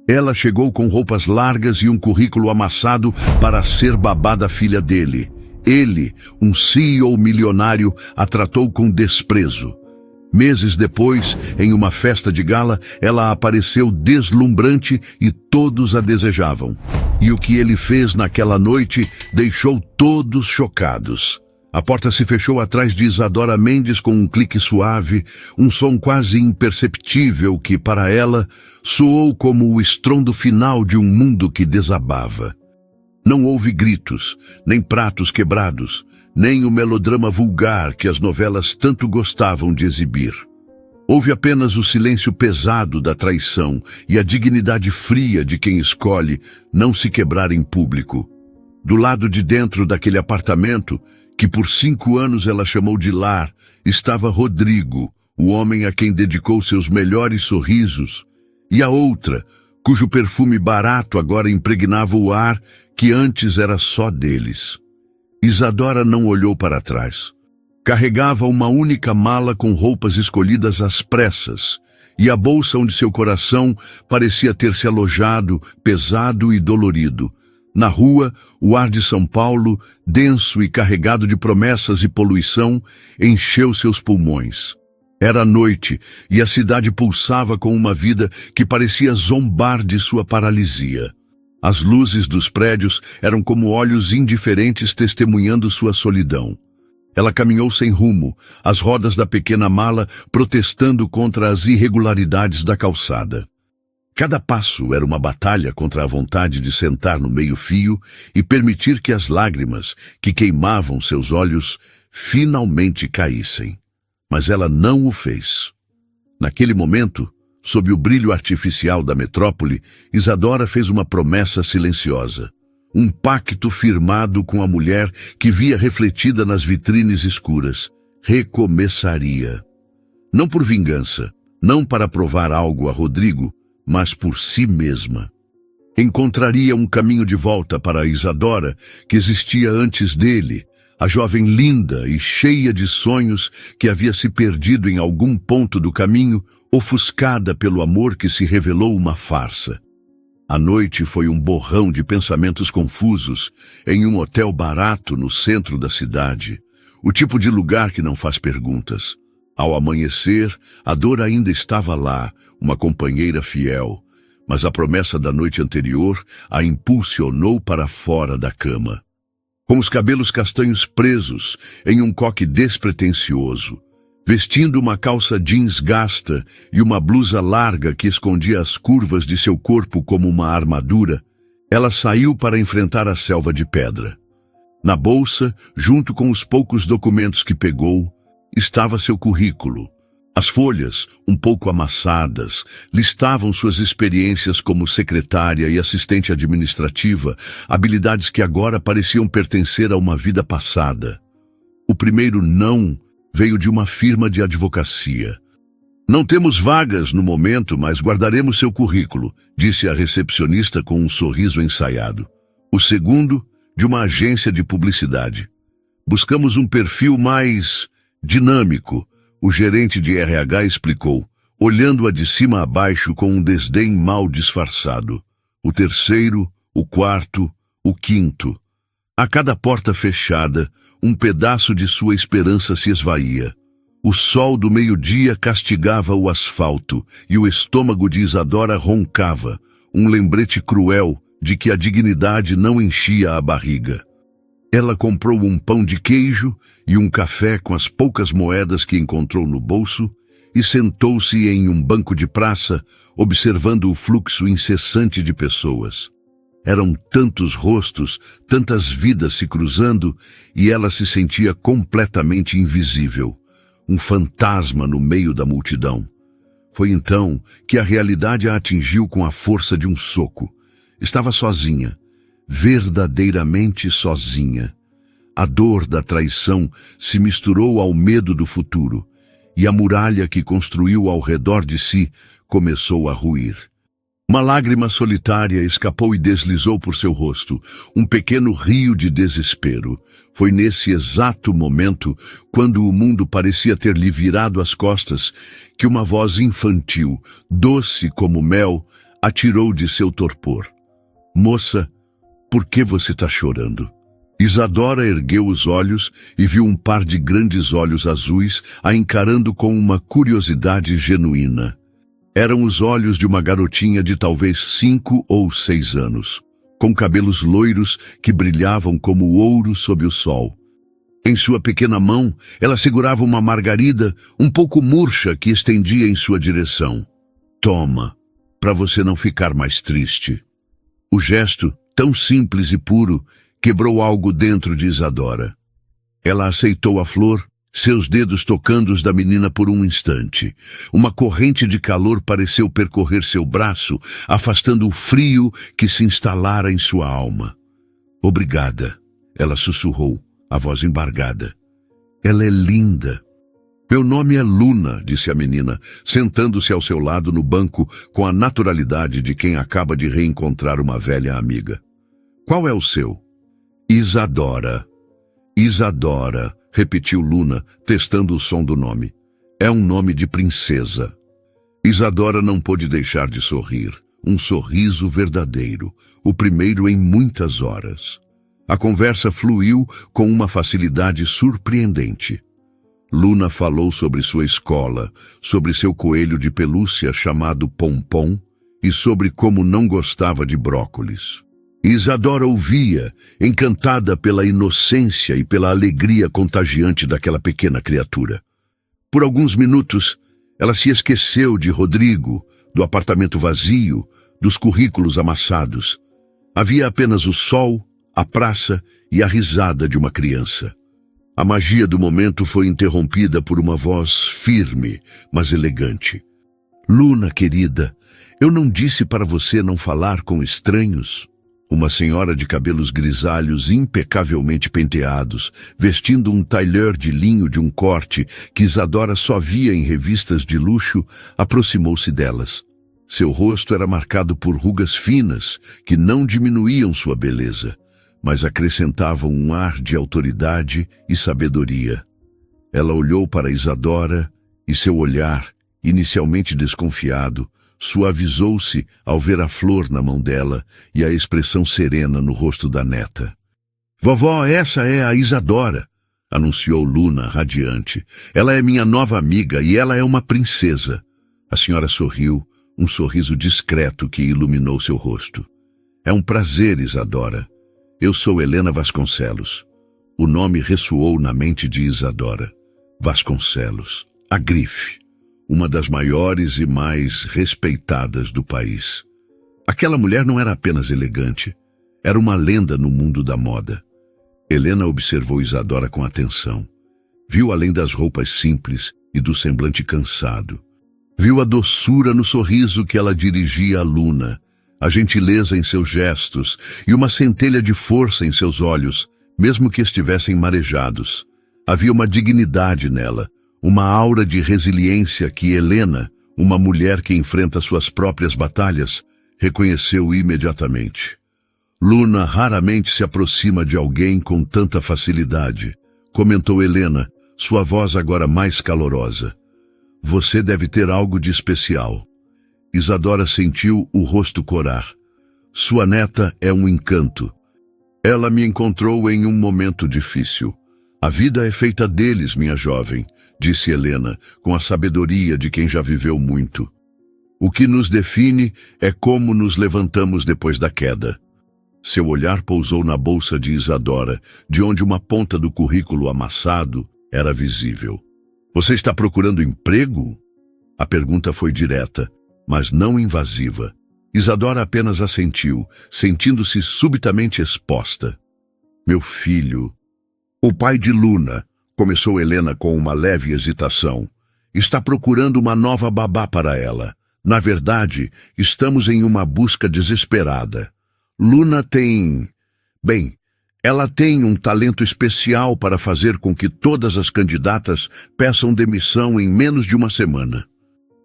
Ela chegou com roupas largas e um currículo amassado para ser babá da filha dele. Ele, um CEO milionário, a tratou com desprezo. Meses depois, em uma festa de gala, ela apareceu deslumbrante e todos a desejavam. E o que ele fez naquela noite deixou todos chocados. A porta se fechou atrás de Isadora Mendes com um clique suave, um som quase imperceptível que, para ela, soou como o estrondo final de um mundo que desabava. Não houve gritos, nem pratos quebrados, nem o melodrama vulgar que as novelas tanto gostavam de exibir. Houve apenas o silêncio pesado da traição e a dignidade fria de quem escolhe não se quebrar em público. Do lado de dentro daquele apartamento, que por 5 anos ela chamou de lar, estava Rodrigo, o homem a quem dedicou seus melhores sorrisos, e a outra, cujo perfume barato agora impregnava o ar que antes era só deles. Isadora não olhou para trás. Carregava uma única mala com roupas escolhidas às pressas, e a bolsa onde seu coração parecia ter se alojado, pesado e dolorido. Na rua, o ar de São Paulo, denso e carregado de promessas e poluição, encheu seus pulmões. Era noite e a cidade pulsava com uma vida que parecia zombar de sua paralisia. As luzes dos prédios eram como olhos indiferentes testemunhando sua solidão. Ela caminhou sem rumo, as rodas da pequena mala protestando contra as irregularidades da calçada. Cada passo era uma batalha contra a vontade de sentar no meio-fio e permitir que as lágrimas, que queimavam seus olhos, finalmente caíssem. Mas ela não o fez. Naquele momento, sob o brilho artificial da metrópole, Isadora fez uma promessa silenciosa. Um pacto firmado com a mulher que via refletida nas vitrines escuras. Recomeçaria. Não por vingança, não para provar algo a Rodrigo, mas por si mesma. Encontraria um caminho de volta para a Isadora que existia antes dele, a jovem linda e cheia de sonhos que havia se perdido em algum ponto do caminho, ofuscada pelo amor que se revelou uma farsa. A noite foi um borrão de pensamentos confusos em um hotel barato no centro da cidade, o tipo de lugar que não faz perguntas. Ao amanhecer, a dor ainda estava lá, uma companheira fiel, mas a promessa da noite anterior a impulsionou para fora da cama. Com os cabelos castanhos presos em um coque despretensioso, vestindo uma calça jeans gasta e uma blusa larga que escondia as curvas de seu corpo como uma armadura, ela saiu para enfrentar a selva de pedra. Na bolsa, junto com os poucos documentos que pegou, estava seu currículo. As folhas, um pouco amassadas, listavam suas experiências como secretária e assistente administrativa, habilidades que agora pareciam pertencer a uma vida passada. O primeiro não veio de uma firma de advocacia. Não temos vagas no momento, mas guardaremos seu currículo, disse a recepcionista com um sorriso ensaiado. O segundo, de uma agência de publicidade. Buscamos um perfil mais dinâmico, o gerente de RH explicou, olhando-a de cima a baixo com um desdém mal disfarçado. O terceiro, o quarto, o quinto. A cada porta fechada, um pedaço de sua esperança se esvaía. O sol do meio-dia castigava o asfalto e o estômago de Isadora roncava, um lembrete cruel de que a dignidade não enchia a barriga. Ela comprou um pão de queijo e um café com as poucas moedas que encontrou no bolso e sentou-se em um banco de praça, observando o fluxo incessante de pessoas. Eram tantos rostos, tantas vidas se cruzando, e ela se sentia completamente invisível, um fantasma no meio da multidão. Foi então que a realidade a atingiu com a força de um soco. Estava sozinha. Verdadeiramente sozinha. A dor da traição se misturou ao medo do futuro, e a muralha que construiu ao redor de si começou a ruir. Uma lágrima solitária escapou e deslizou por seu rosto, um pequeno rio de desespero. Foi nesse exato momento, quando o mundo parecia ter lhe virado as costas, que uma voz infantil, doce como mel, a tirou de seu torpor. Moça, por que você está chorando? Isadora ergueu os olhos e viu um par de grandes olhos azuis a encarando com uma curiosidade genuína. Eram os olhos de uma garotinha de talvez 5 ou 6 anos, com cabelos loiros que brilhavam como ouro sob o sol. Em sua pequena mão, ela segurava uma margarida um pouco murcha que estendia em sua direção. Toma, para você não ficar mais triste. O gesto, tão simples e puro, quebrou algo dentro de Isadora. Ela aceitou a flor, seus dedos tocando os da menina por um instante. Uma corrente de calor pareceu percorrer seu braço, afastando o frio que se instalara em sua alma. Obrigada, ela sussurrou, a voz embargada. Ela é linda. Meu nome é Luna, disse a menina, sentando-se ao seu lado no banco com a naturalidade de quem acaba de reencontrar uma velha amiga. Qual é o seu? Isadora. Isadora, repetiu Luna, testando o som do nome. É um nome de princesa. Isadora não pôde deixar de sorrir. Um sorriso verdadeiro, o primeiro em muitas horas. A conversa fluiu com uma facilidade surpreendente. Luna falou sobre sua escola, sobre seu coelho de pelúcia chamado Pompom e sobre como não gostava de brócolis. Isadora ouvia, encantada pela inocência e pela alegria contagiante daquela pequena criatura. Por alguns minutos, ela se esqueceu de Rodrigo, do apartamento vazio, dos currículos amassados. Havia apenas o sol, a praça e a risada de uma criança. A magia do momento foi interrompida por uma voz firme, mas elegante. Luna, querida, eu não disse para você não falar com estranhos? Uma senhora de cabelos grisalhos impecavelmente penteados, vestindo um tailleur de linho de um corte que Isadora só via em revistas de luxo, aproximou-se delas. Seu rosto era marcado por rugas finas que não diminuíam sua beleza, mas acrescentavam um ar de autoridade e sabedoria. Ela olhou para Isadora e seu olhar, inicialmente desconfiado, suavizou-se ao ver a flor na mão dela e a expressão serena no rosto da neta. Vovó, essa é a Isadora, anunciou Luna, radiante. Ela é minha nova amiga e ela é uma princesa. A senhora sorriu, um sorriso discreto que iluminou seu rosto. É um prazer, Isadora. Eu sou Helena Vasconcelos. O nome ressoou na mente de Isadora. Vasconcelos, a grife. Uma das maiores e mais respeitadas do país. Aquela mulher não era apenas elegante, era uma lenda no mundo da moda. Helena observou Isadora com atenção. Viu além das roupas simples e do semblante cansado. Viu a doçura no sorriso que ela dirigia a Luna, a gentileza em seus gestos e uma centelha de força em seus olhos, mesmo que estivessem marejados. Havia uma dignidade nela, uma aura de resiliência que Helena, uma mulher que enfrenta suas próprias batalhas, reconheceu imediatamente. Luna raramente se aproxima de alguém com tanta facilidade, comentou Helena, sua voz agora mais calorosa. Você deve ter algo de especial. Isadora sentiu o rosto corar. Sua neta é um encanto. Ela me encontrou em um momento difícil. A vida é feita deles, minha jovem, disse Helena, com a sabedoria de quem já viveu muito. O que nos define é como nos levantamos depois da queda. Seu olhar pousou na bolsa de Isadora, de onde uma ponta do currículo amassado era visível. Você está procurando emprego? A pergunta foi direta, mas não invasiva. Isadora apenas assentiu, sentindo-se subitamente exposta. Meu filho, o pai de Luna, começou Helena com uma leve hesitação, está procurando uma nova babá para ela. Na verdade, estamos em uma busca desesperada. Luna tem... Bem, ela tem um talento especial para fazer com que todas as candidatas peçam demissão em menos de uma semana.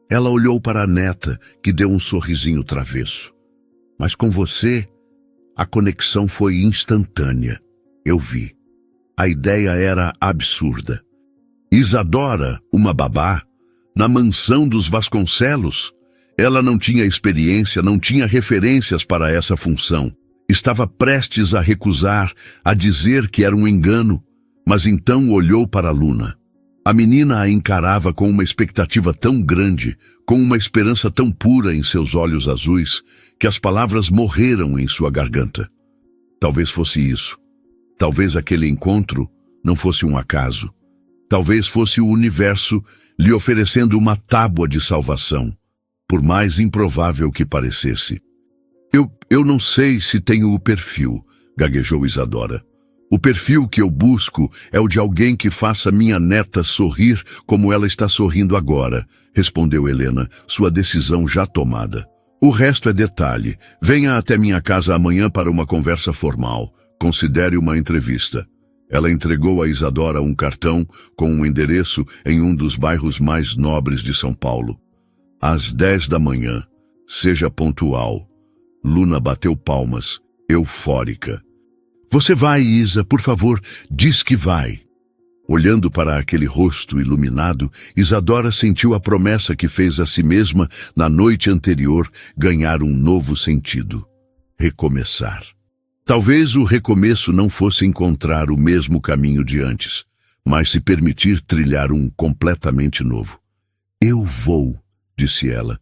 Ela olhou para a neta, que deu um sorrisinho travesso. Mas com você, a conexão foi instantânea. Eu vi. A ideia era absurda. Isadora, uma babá, na mansão dos Vasconcelos, Ela não tinha experiência, não tinha referências para essa função. Estava prestes a recusar, a dizer que era um engano, mas então olhou para Luna. A menina a encarava com uma expectativa tão grande, com uma esperança tão pura em seus olhos azuis, que as palavras morreram em sua garganta. Talvez fosse isso. Talvez aquele encontro não fosse um acaso. Talvez fosse o universo lhe oferecendo uma tábua de salvação, por mais improvável que parecesse. Eu não sei se tenho o perfil, gaguejou Isadora. O perfil que eu busco é o de alguém que faça minha neta sorrir como ela está sorrindo agora, respondeu Helena, sua decisão já tomada. O resto é detalhe. Venha até minha casa amanhã para uma conversa formal. Considere uma entrevista. Ela entregou a Isadora um cartão com um endereço em um dos bairros mais nobres de São Paulo. Às 10 da manhã. Seja pontual. Luna bateu palmas, eufórica. Você vai, Isa, por favor, diz que vai. Olhando para aquele rosto iluminado, Isadora sentiu a promessa que fez a si mesma na noite anterior ganhar um novo sentido. Recomeçar. Talvez o recomeço não fosse encontrar o mesmo caminho de antes, mas se permitir trilhar um completamente novo. Eu vou, disse ela,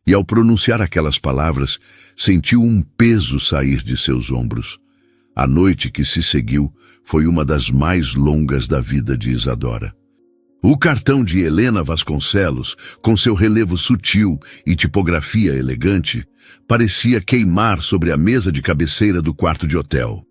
e ao pronunciar aquelas palavras, sentiu um peso sair de seus ombros. A noite que se seguiu foi uma das mais longas da vida de Isadora. O cartão de Helena Vasconcelos, com seu relevo sutil e tipografia elegante, parecia queimar sobre a mesa de cabeceira do quarto de hotel.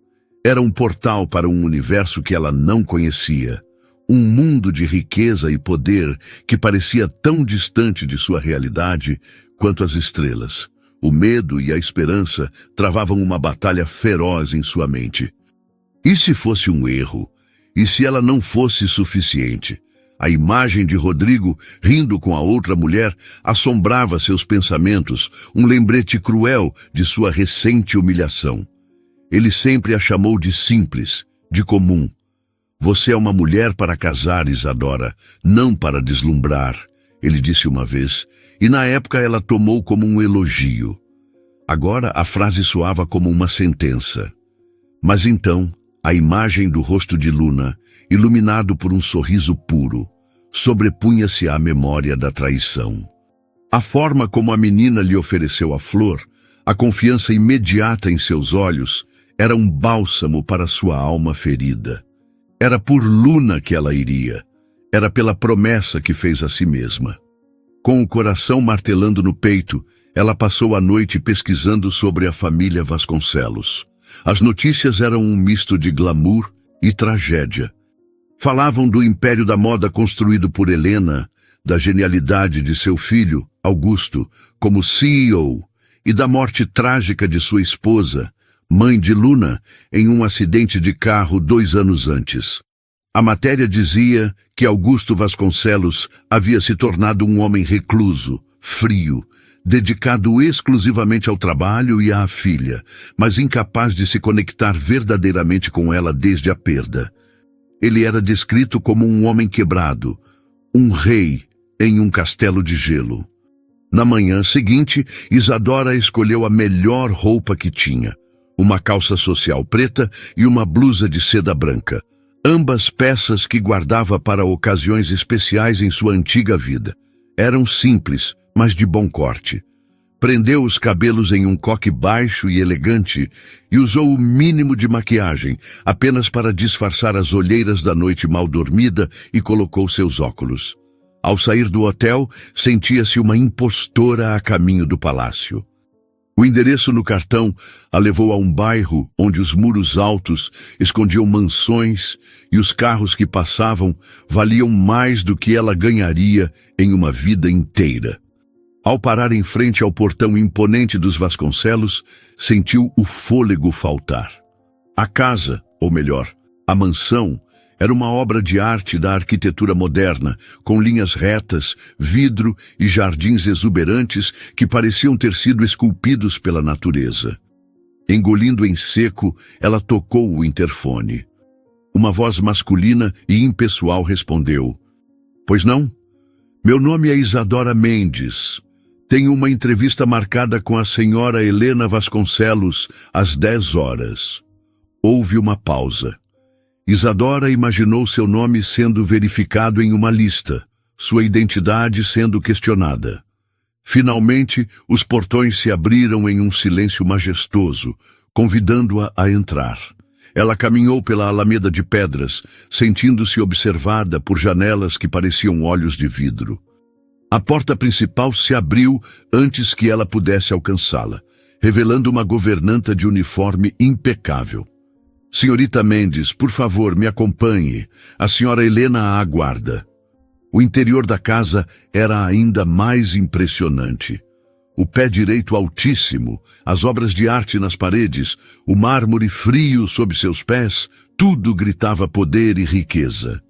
Era um portal para um universo que ela não conhecia, um mundo de riqueza e poder que parecia tão distante de sua realidade quanto as estrelas. O medo e a esperança travavam uma batalha feroz em sua mente. E se fosse um erro? E se ela não fosse suficiente? A imagem de Rodrigo, rindo com a outra mulher, assombrava seus pensamentos, um lembrete cruel de sua recente humilhação. Ele sempre a chamou de simples, de comum. Você é uma mulher para casar, Isadora, não para deslumbrar, ele disse uma vez, e na época ela tomou como um elogio. Agora a frase soava como uma sentença. Mas então, a imagem do rosto de Luna, iluminado por um sorriso puro, sobrepunha-se à memória da traição. A forma como a menina lhe ofereceu a flor, a confiança imediata em seus olhos, era um bálsamo para sua alma ferida. Era por Luna que ela iria. Era pela promessa que fez a si mesma. Com o coração martelando no peito, ela passou a noite pesquisando sobre a família Vasconcelos. As notícias eram um misto de glamour e tragédia. Falavam do império da moda construído por Helena, da genialidade de seu filho, Augusto, como CEO, e da morte trágica de sua esposa, mãe de Luna, em um acidente de carro 2 anos antes. A matéria dizia que Augusto Vasconcelos havia se tornado um homem recluso, frio, dedicado exclusivamente ao trabalho e à filha, mas incapaz de se conectar verdadeiramente com ela desde a perda. Ele era descrito como um homem quebrado, um rei em um castelo de gelo. Na manhã seguinte, Isadora escolheu a melhor roupa que tinha, uma calça social preta e uma blusa de seda branca, ambas peças que guardava para ocasiões especiais em sua antiga vida. Eram simples, mas de bom corte. Prendeu os cabelos em um coque baixo e elegante e usou o mínimo de maquiagem, apenas para disfarçar as olheiras da noite mal dormida, e colocou seus óculos. Ao sair do hotel, sentia-se uma impostora a caminho do palácio. O endereço no cartão a levou a um bairro onde os muros altos escondiam mansões e os carros que passavam valiam mais do que ela ganharia em uma vida inteira. Ao parar em frente ao portão imponente dos Vasconcelos, sentiu o fôlego faltar. A casa, ou melhor, a mansão, era uma obra de arte da arquitetura moderna, com linhas retas, vidro e jardins exuberantes que pareciam ter sido esculpidos pela natureza. Engolindo em seco, ela tocou o interfone. Uma voz masculina e impessoal respondeu: "Pois não? Meu nome é Isadora Mendes. Tenho uma entrevista marcada com a senhora Helena Vasconcelos às 10 horas. Houve uma pausa. Isadora imaginou seu nome sendo verificado em uma lista, sua identidade sendo questionada. Finalmente, os portões se abriram em um silêncio majestoso, convidando-a a entrar. Ela caminhou pela alameda de pedras, sentindo-se observada por janelas que pareciam olhos de vidro. A porta principal se abriu antes que ela pudesse alcançá-la, revelando uma governanta de uniforme impecável. Senhorita Mendes, por favor, me acompanhe. A senhora Helena a aguarda. O interior da casa era ainda mais impressionante. O pé direito altíssimo, as obras de arte nas paredes, o mármore frio sob seus pés, tudo gritava poder e riqueza.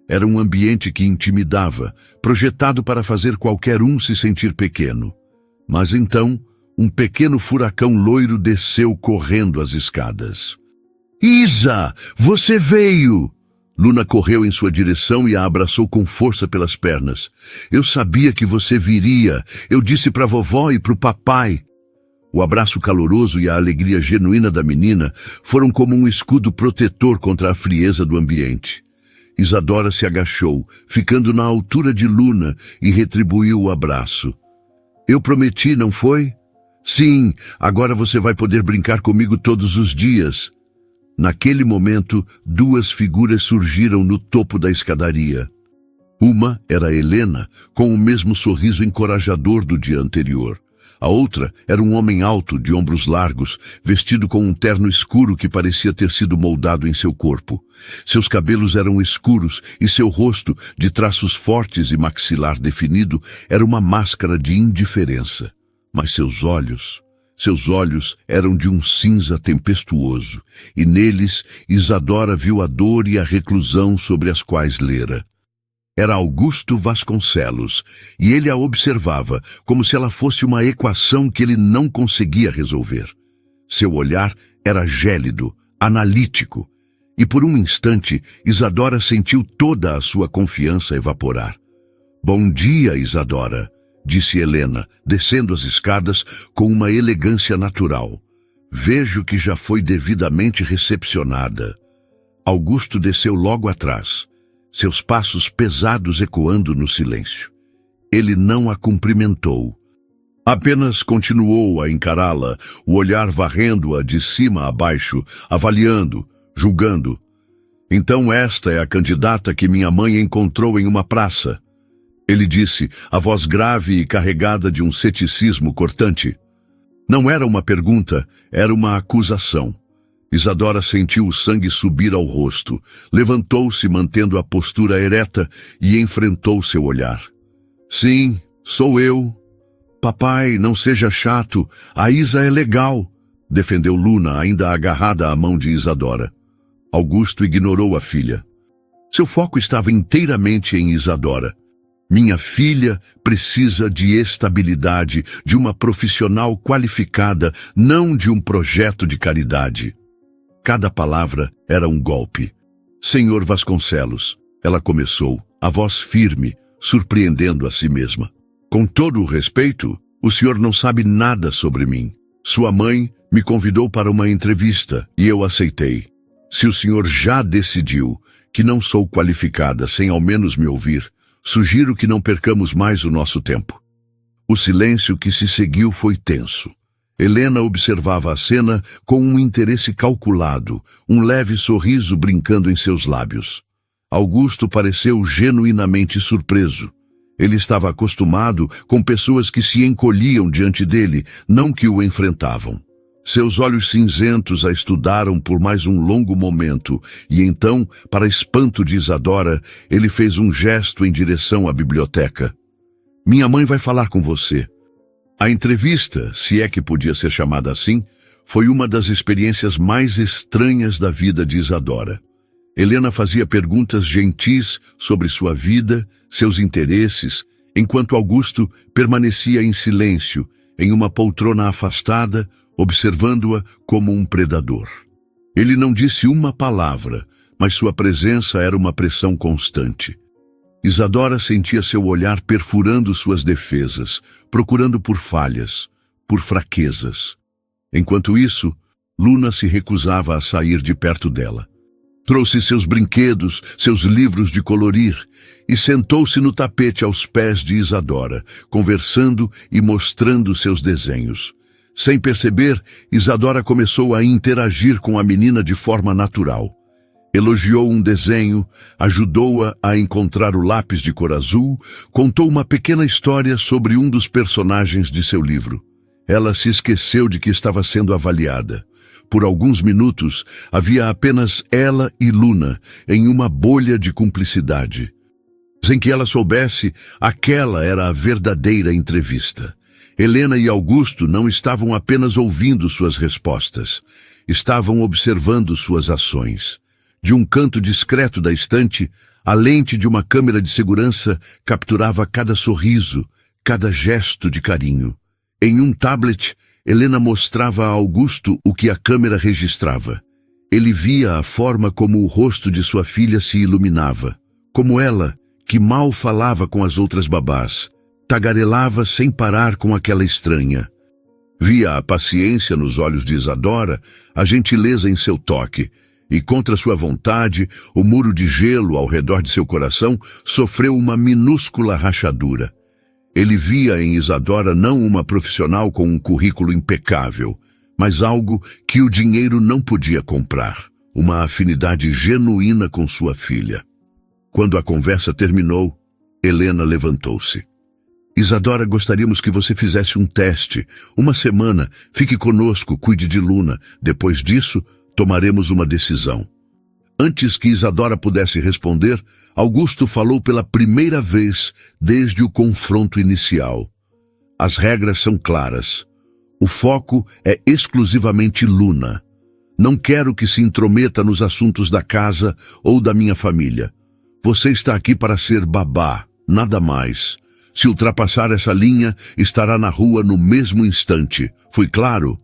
Era um ambiente que intimidava, projetado para fazer qualquer um se sentir pequeno. Mas então, um pequeno furacão loiro desceu correndo as escadas. Isa, você veio! Luna correu em sua direção e a abraçou com força pelas pernas. Eu sabia que você viria. Eu disse para a vovó e para o papai. O abraço caloroso e a alegria genuína da menina foram como um escudo protetor contra a frieza do ambiente. Isadora se agachou, ficando na altura de Luna, e retribuiu o abraço. Eu prometi, não foi? Sim, agora você vai poder brincar comigo todos os dias. Naquele momento, duas figuras surgiram no topo da escadaria. Uma era Helena, com o mesmo sorriso encorajador do dia anterior. A outra era um homem alto, de ombros largos, vestido com um terno escuro que parecia ter sido moldado em seu corpo. Seus cabelos eram escuros e seu rosto, de traços fortes e maxilar definido, era uma máscara de indiferença. Mas seus olhos eram de um cinza tempestuoso, e neles Isadora viu a dor e a reclusão sobre as quais lera. Era Augusto Vasconcelos, e ele a observava como se ela fosse uma equação que ele não conseguia resolver. Seu olhar era gélido, analítico, e por um instante Isadora sentiu toda a sua confiança evaporar. Bom dia, Isadora, disse Helena, descendo as escadas com uma elegância natural. Vejo que já foi devidamente recepcionada. Augusto desceu logo atrás, seus passos pesados ecoando no silêncio. Ele não a cumprimentou. Apenas continuou a encará-la, o olhar varrendo-a de cima a baixo, avaliando, julgando. Então esta é a candidata que minha mãe encontrou em uma praça. Ele disse, a voz grave e carregada de um ceticismo cortante. Não era uma pergunta, era uma acusação. Isadora sentiu o sangue subir ao rosto, levantou-se mantendo a postura ereta e enfrentou seu olhar. Sim, sou eu. Papai, não seja chato, a Isa é legal, defendeu Luna, ainda agarrada à mão de Isadora. Augusto ignorou a filha. Seu foco estava inteiramente em Isadora. Minha filha precisa de estabilidade, de uma profissional qualificada, não de um projeto de caridade. Cada palavra era um golpe. Senhor Vasconcelos, ela começou, a voz firme, surpreendendo a si mesma. Com todo o respeito, o senhor não sabe nada sobre mim. Sua mãe me convidou para uma entrevista e eu aceitei. Se o senhor já decidiu que não sou qualificada sem ao menos me ouvir, sugiro que não percamos mais o nosso tempo. O silêncio que se seguiu foi tenso. Helena observava a cena com um interesse calculado, um leve sorriso brincando em seus lábios. Augusto pareceu genuinamente surpreso. Ele estava acostumado com pessoas que se encolhiam diante dele, não que o enfrentavam. Seus olhos cinzentos a estudaram por mais um longo momento, e então, para espanto de Isadora, ele fez um gesto em direção à biblioteca. Minha mãe vai falar com você. A entrevista, se é que podia ser chamada assim, foi uma das experiências mais estranhas da vida de Isadora. Helena fazia perguntas gentis sobre sua vida, seus interesses, enquanto Augusto permanecia em silêncio, em uma poltrona afastada, observando-a como um predador. Ele não disse uma palavra, mas sua presença era uma pressão constante. Isadora sentia seu olhar perfurando suas defesas, procurando por falhas, por fraquezas. Enquanto isso, Luna se recusava a sair de perto dela. Trouxe seus brinquedos, seus livros de colorir e sentou-se no tapete aos pés de Isadora, conversando e mostrando seus desenhos. Sem perceber, Isadora começou a interagir com a menina de forma natural. Elogiou um desenho, ajudou-a a encontrar o lápis de cor azul, contou uma pequena história sobre um dos personagens de seu livro. Ela se esqueceu de que estava sendo avaliada. Por alguns minutos, havia apenas ela e Luna em uma bolha de cumplicidade. Sem que ela soubesse, aquela era a verdadeira entrevista. Helena e Augusto não estavam apenas ouvindo suas respostas, estavam observando suas ações. De um canto discreto da estante, a lente de uma câmera de segurança capturava cada sorriso, cada gesto de carinho. Em um tablet, Helena mostrava a Augusto o que a câmera registrava. Ele via a forma como o rosto de sua filha se iluminava, como ela, que mal falava com as outras babás, tagarelava sem parar com aquela estranha. Via a paciência nos olhos de Isadora, a gentileza em seu toque, e contra sua vontade, o muro de gelo ao redor de seu coração sofreu uma minúscula rachadura. Ele via em Isadora não uma profissional com um currículo impecável, mas algo que o dinheiro não podia comprar, uma afinidade genuína com sua filha. Quando a conversa terminou, Helena levantou-se. Isadora, gostaríamos que você fizesse um teste. Uma semana, fique conosco, cuide de Luna. Depois disso, tomaremos uma decisão. Antes que Isadora pudesse responder, Augusto falou pela primeira vez desde o confronto inicial. As regras são claras. O foco é exclusivamente Luna. Não quero que se intrometa nos assuntos da casa ou da minha família. Você está aqui para ser babá, nada mais. Se ultrapassar essa linha, estará na rua no mesmo instante. Foi claro?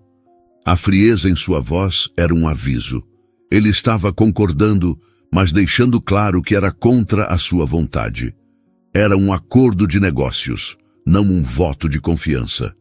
A frieza em sua voz era um aviso. Ele estava concordando, mas deixando claro que era contra a sua vontade. Era um acordo de negócios, não um voto de confiança.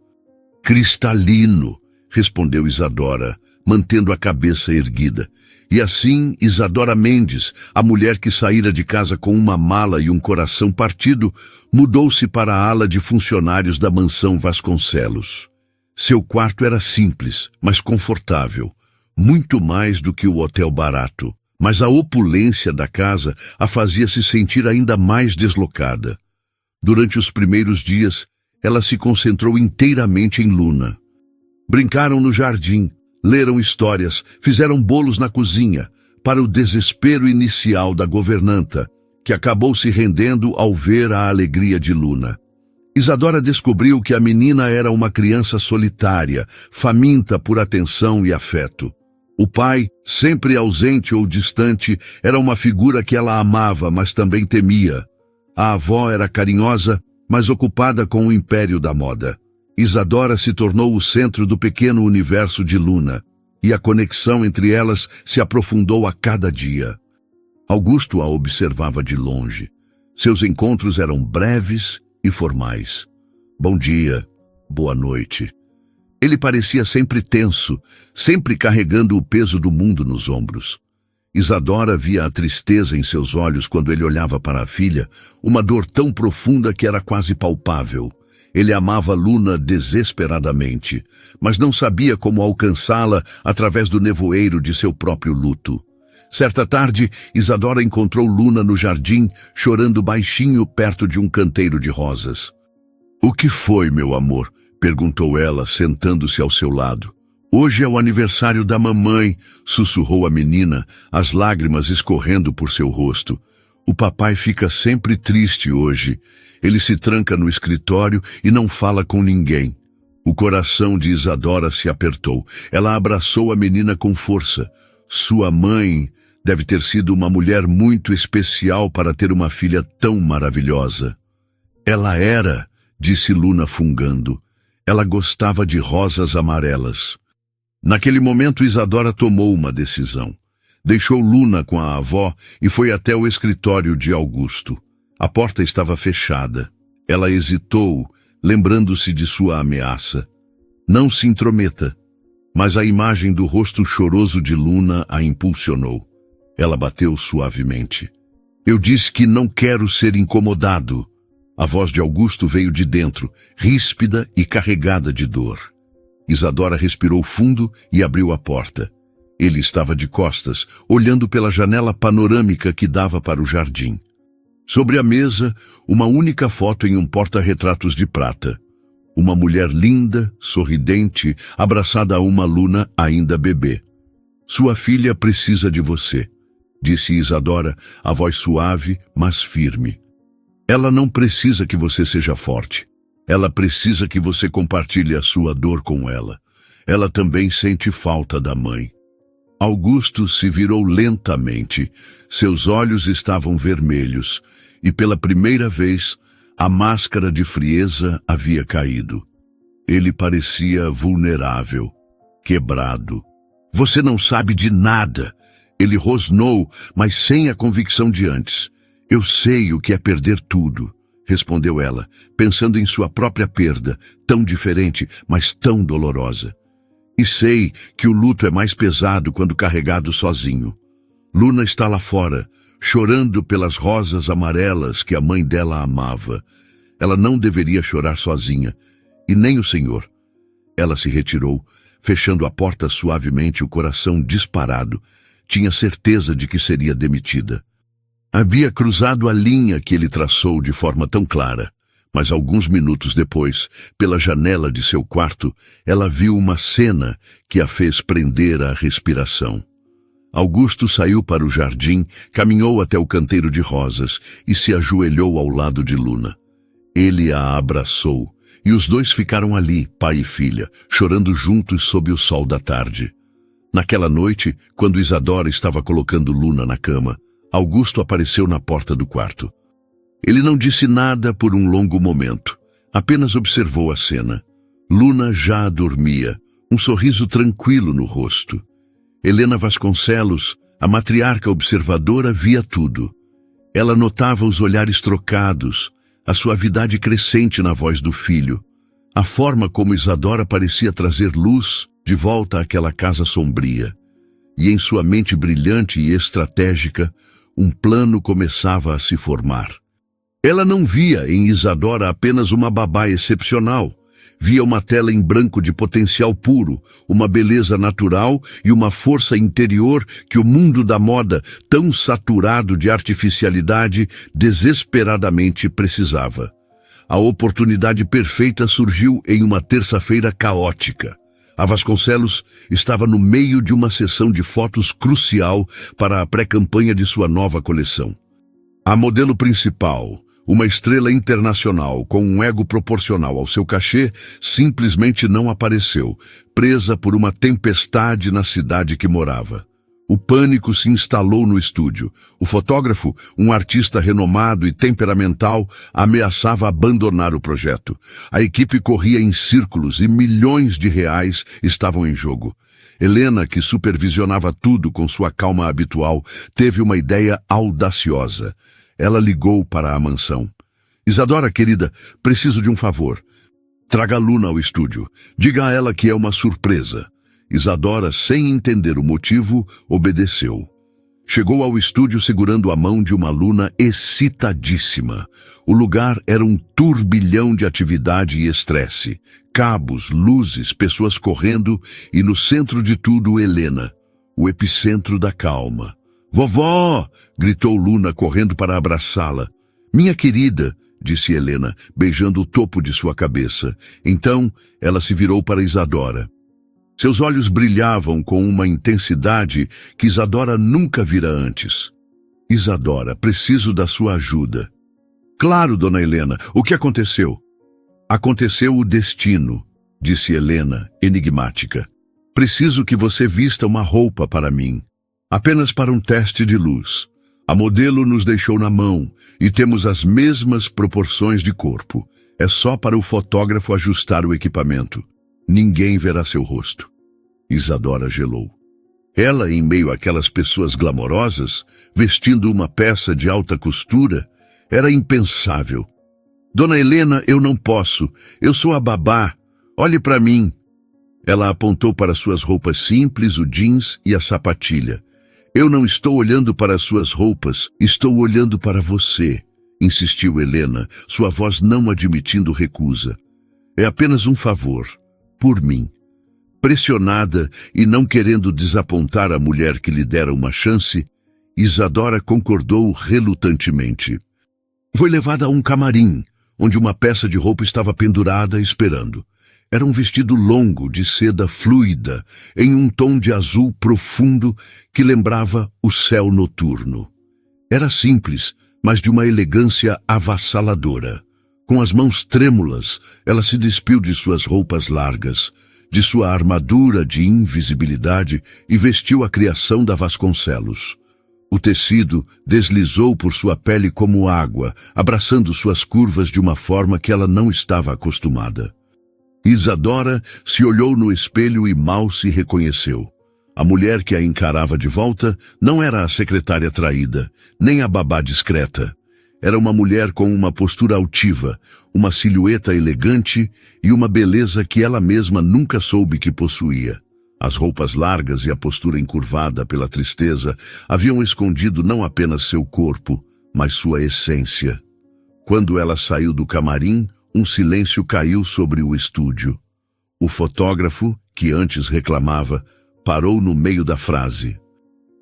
Cristalino, respondeu Isadora, mantendo a cabeça erguida. E assim, Isadora Mendes, a mulher que saíra de casa com uma mala e um coração partido, mudou-se para a ala de funcionários da mansão Vasconcelos. Seu quarto era simples, mas confortável, muito mais do que o hotel barato. Mas a opulência da casa a fazia se sentir ainda mais deslocada. Durante os primeiros dias, ela se concentrou inteiramente em Luna. Brincaram no jardim, leram histórias, fizeram bolos na cozinha, para o desespero inicial da governanta, que acabou se rendendo ao ver a alegria de Luna. Isadora descobriu que a menina era uma criança solitária, faminta por atenção e afeto. O pai, sempre ausente ou distante, era uma figura que ela amava, mas também temia. A avó era carinhosa, mas ocupada com o império da moda. Isadora se tornou o centro do pequeno universo de Luna, e a conexão entre elas se aprofundou a cada dia. Augusto a observava de longe. Seus encontros eram breves e formais. Bom dia, boa noite. Ele parecia sempre tenso, sempre carregando o peso do mundo nos ombros. Isadora via a tristeza em seus olhos quando ele olhava para a filha, uma dor tão profunda que era quase palpável. Ele amava Luna desesperadamente, mas não sabia como alcançá-la através do nevoeiro de seu próprio luto. Certa tarde, Isadora encontrou Luna no jardim, chorando baixinho perto de um canteiro de rosas. "O que foi, meu amor?" perguntou ela, sentando-se ao seu lado. "Hoje é o aniversário da mamãe", sussurrou a menina, as lágrimas escorrendo por seu rosto. "O papai fica sempre triste hoje. Ele se tranca no escritório e não fala com ninguém." O coração de Isadora se apertou. Ela abraçou a menina com força. Sua mãe deve ter sido uma mulher muito especial para ter uma filha tão maravilhosa. "Ela era", disse Luna fungando. Ela gostava de rosas amarelas. Naquele momento, Isadora tomou uma decisão. Deixou Luna com a avó e foi até o escritório de Augusto. A porta estava fechada. Ela hesitou, lembrando-se de sua ameaça. Não se intrometa. Mas a imagem do rosto choroso de Luna a impulsionou. Ela bateu suavemente. Eu disse que não quero ser incomodado. A voz de Augusto veio de dentro, ríspida e carregada de dor. Isadora respirou fundo e abriu a porta. Ele estava de costas, olhando pela janela panorâmica que dava para o jardim. Sobre a mesa, uma única foto em um porta-retratos de prata. Uma mulher linda, sorridente, abraçada a uma Luna ainda bebê. Sua filha precisa de você, disse Isadora, a voz suave, mas firme. Ela não precisa que você seja forte. Ela precisa que você compartilhe a sua dor com ela. Ela também sente falta da mãe. Augusto se virou lentamente. Seus olhos estavam vermelhos e, pela primeira vez, a máscara de frieza havia caído. Ele parecia vulnerável, quebrado. Você não sabe de nada. Ele rosnou, mas sem a convicção de antes. Eu sei o que é perder tudo, respondeu ela, pensando em sua própria perda, tão diferente, mas tão dolorosa. E sei que o luto é mais pesado quando carregado sozinho. Luna está lá fora, chorando pelas rosas amarelas que a mãe dela amava. Ela não deveria chorar sozinha, e nem o senhor. Ela se retirou, fechando a porta suavemente, o coração disparado. Tinha certeza de que seria demitida. Havia cruzado a linha que ele traçou de forma tão clara. Mas alguns minutos depois, pela janela de seu quarto, ela viu uma cena que a fez prender a respiração. Augusto saiu para o jardim, caminhou até o canteiro de rosas e se ajoelhou ao lado de Luna. Ele a abraçou, e os dois ficaram ali, pai e filha, chorando juntos sob o sol da tarde. Naquela noite, quando Isadora estava colocando Luna na cama, Augusto apareceu na porta do quarto. Ele não disse nada por um longo momento, apenas observou a cena. Luna já dormia, um sorriso tranquilo no rosto. Helena Vasconcelos, a matriarca observadora, via tudo. Ela notava os olhares trocados, a suavidade crescente na voz do filho, a forma como Isadora parecia trazer luz de volta àquela casa sombria. E em sua mente brilhante e estratégica, um plano começava a se formar. Ela não via em Isadora apenas uma babá excepcional. Via uma tela em branco de potencial puro, uma beleza natural e uma força interior que o mundo da moda, tão saturado de artificialidade, desesperadamente precisava. A oportunidade perfeita surgiu em uma terça-feira caótica. A Vasconcelos estava no meio de uma sessão de fotos crucial para a pré-campanha de sua nova coleção. A modelo principal, uma estrela internacional com um ego proporcional ao seu cachê, simplesmente não apareceu, presa por uma tempestade na cidade que morava. O pânico se instalou no estúdio. O fotógrafo, um artista renomado e temperamental, ameaçava abandonar o projeto. A equipe corria em círculos e milhões de reais estavam em jogo. Helena, que supervisionava tudo com sua calma habitual, teve uma ideia audaciosa. Ela ligou para a mansão. Isadora, querida, preciso de um favor. Traga a Luna ao estúdio. Diga a ela que é uma surpresa. Isadora, sem entender o motivo, obedeceu. Chegou ao estúdio segurando a mão de uma Luna excitadíssima. O lugar era um turbilhão de atividade e estresse. Cabos, luzes, pessoas correndo e no centro de tudo Helena, o epicentro da calma. Vovó! Gritou Luna correndo para abraçá-la. Minha querida, disse Helena, beijando o topo de sua cabeça. Então ela se virou para Isadora. Seus olhos brilhavam com uma intensidade que Isadora nunca vira antes. Isadora, preciso da sua ajuda. Claro, dona Helena, o que aconteceu? Aconteceu o destino, disse Helena, enigmática. Preciso que você vista uma roupa para mim. Apenas para um teste de luz. A modelo nos deixou na mão e temos as mesmas proporções de corpo. É só para o fotógrafo ajustar o equipamento. Ninguém verá seu rosto. Isadora gelou. Ela, em meio àquelas pessoas glamorosas, vestindo uma peça de alta costura, Era impensável. Dona Helena, eu não posso. Eu sou a babá. Olhe para mim. Ela apontou para suas roupas simples, o jeans e a sapatilha. Eu não estou olhando para as suas roupas, estou olhando para você, insistiu Helena, sua voz não admitindo recusa. É apenas um favor, por mim. Pressionada e não querendo desapontar a mulher que lhe dera uma chance, Isadora concordou relutantemente. Foi levada a um camarim, onde uma peça de roupa estava pendurada esperando. Era um vestido longo de seda fluida, em um tom de azul profundo que lembrava o céu noturno. Era simples, mas de uma elegância avassaladora. Com as mãos trêmulas, ela se despiu de suas roupas largas, de sua armadura de invisibilidade e vestiu a criação da Vasconcelos. O tecido deslizou por sua pele como água, abraçando suas curvas de uma forma que ela não estava acostumada. Isadora se olhou no espelho e mal se reconheceu. A mulher que a encarava de volta não era a secretária traída, nem a babá discreta. Era uma mulher com uma postura altiva, uma silhueta elegante e uma beleza que ela mesma nunca soube que possuía. As roupas largas e a postura encurvada pela tristeza haviam escondido não apenas seu corpo, mas sua essência. Quando ela saiu do camarim, um silêncio caiu sobre o estúdio. O fotógrafo, que antes reclamava, parou no meio da frase.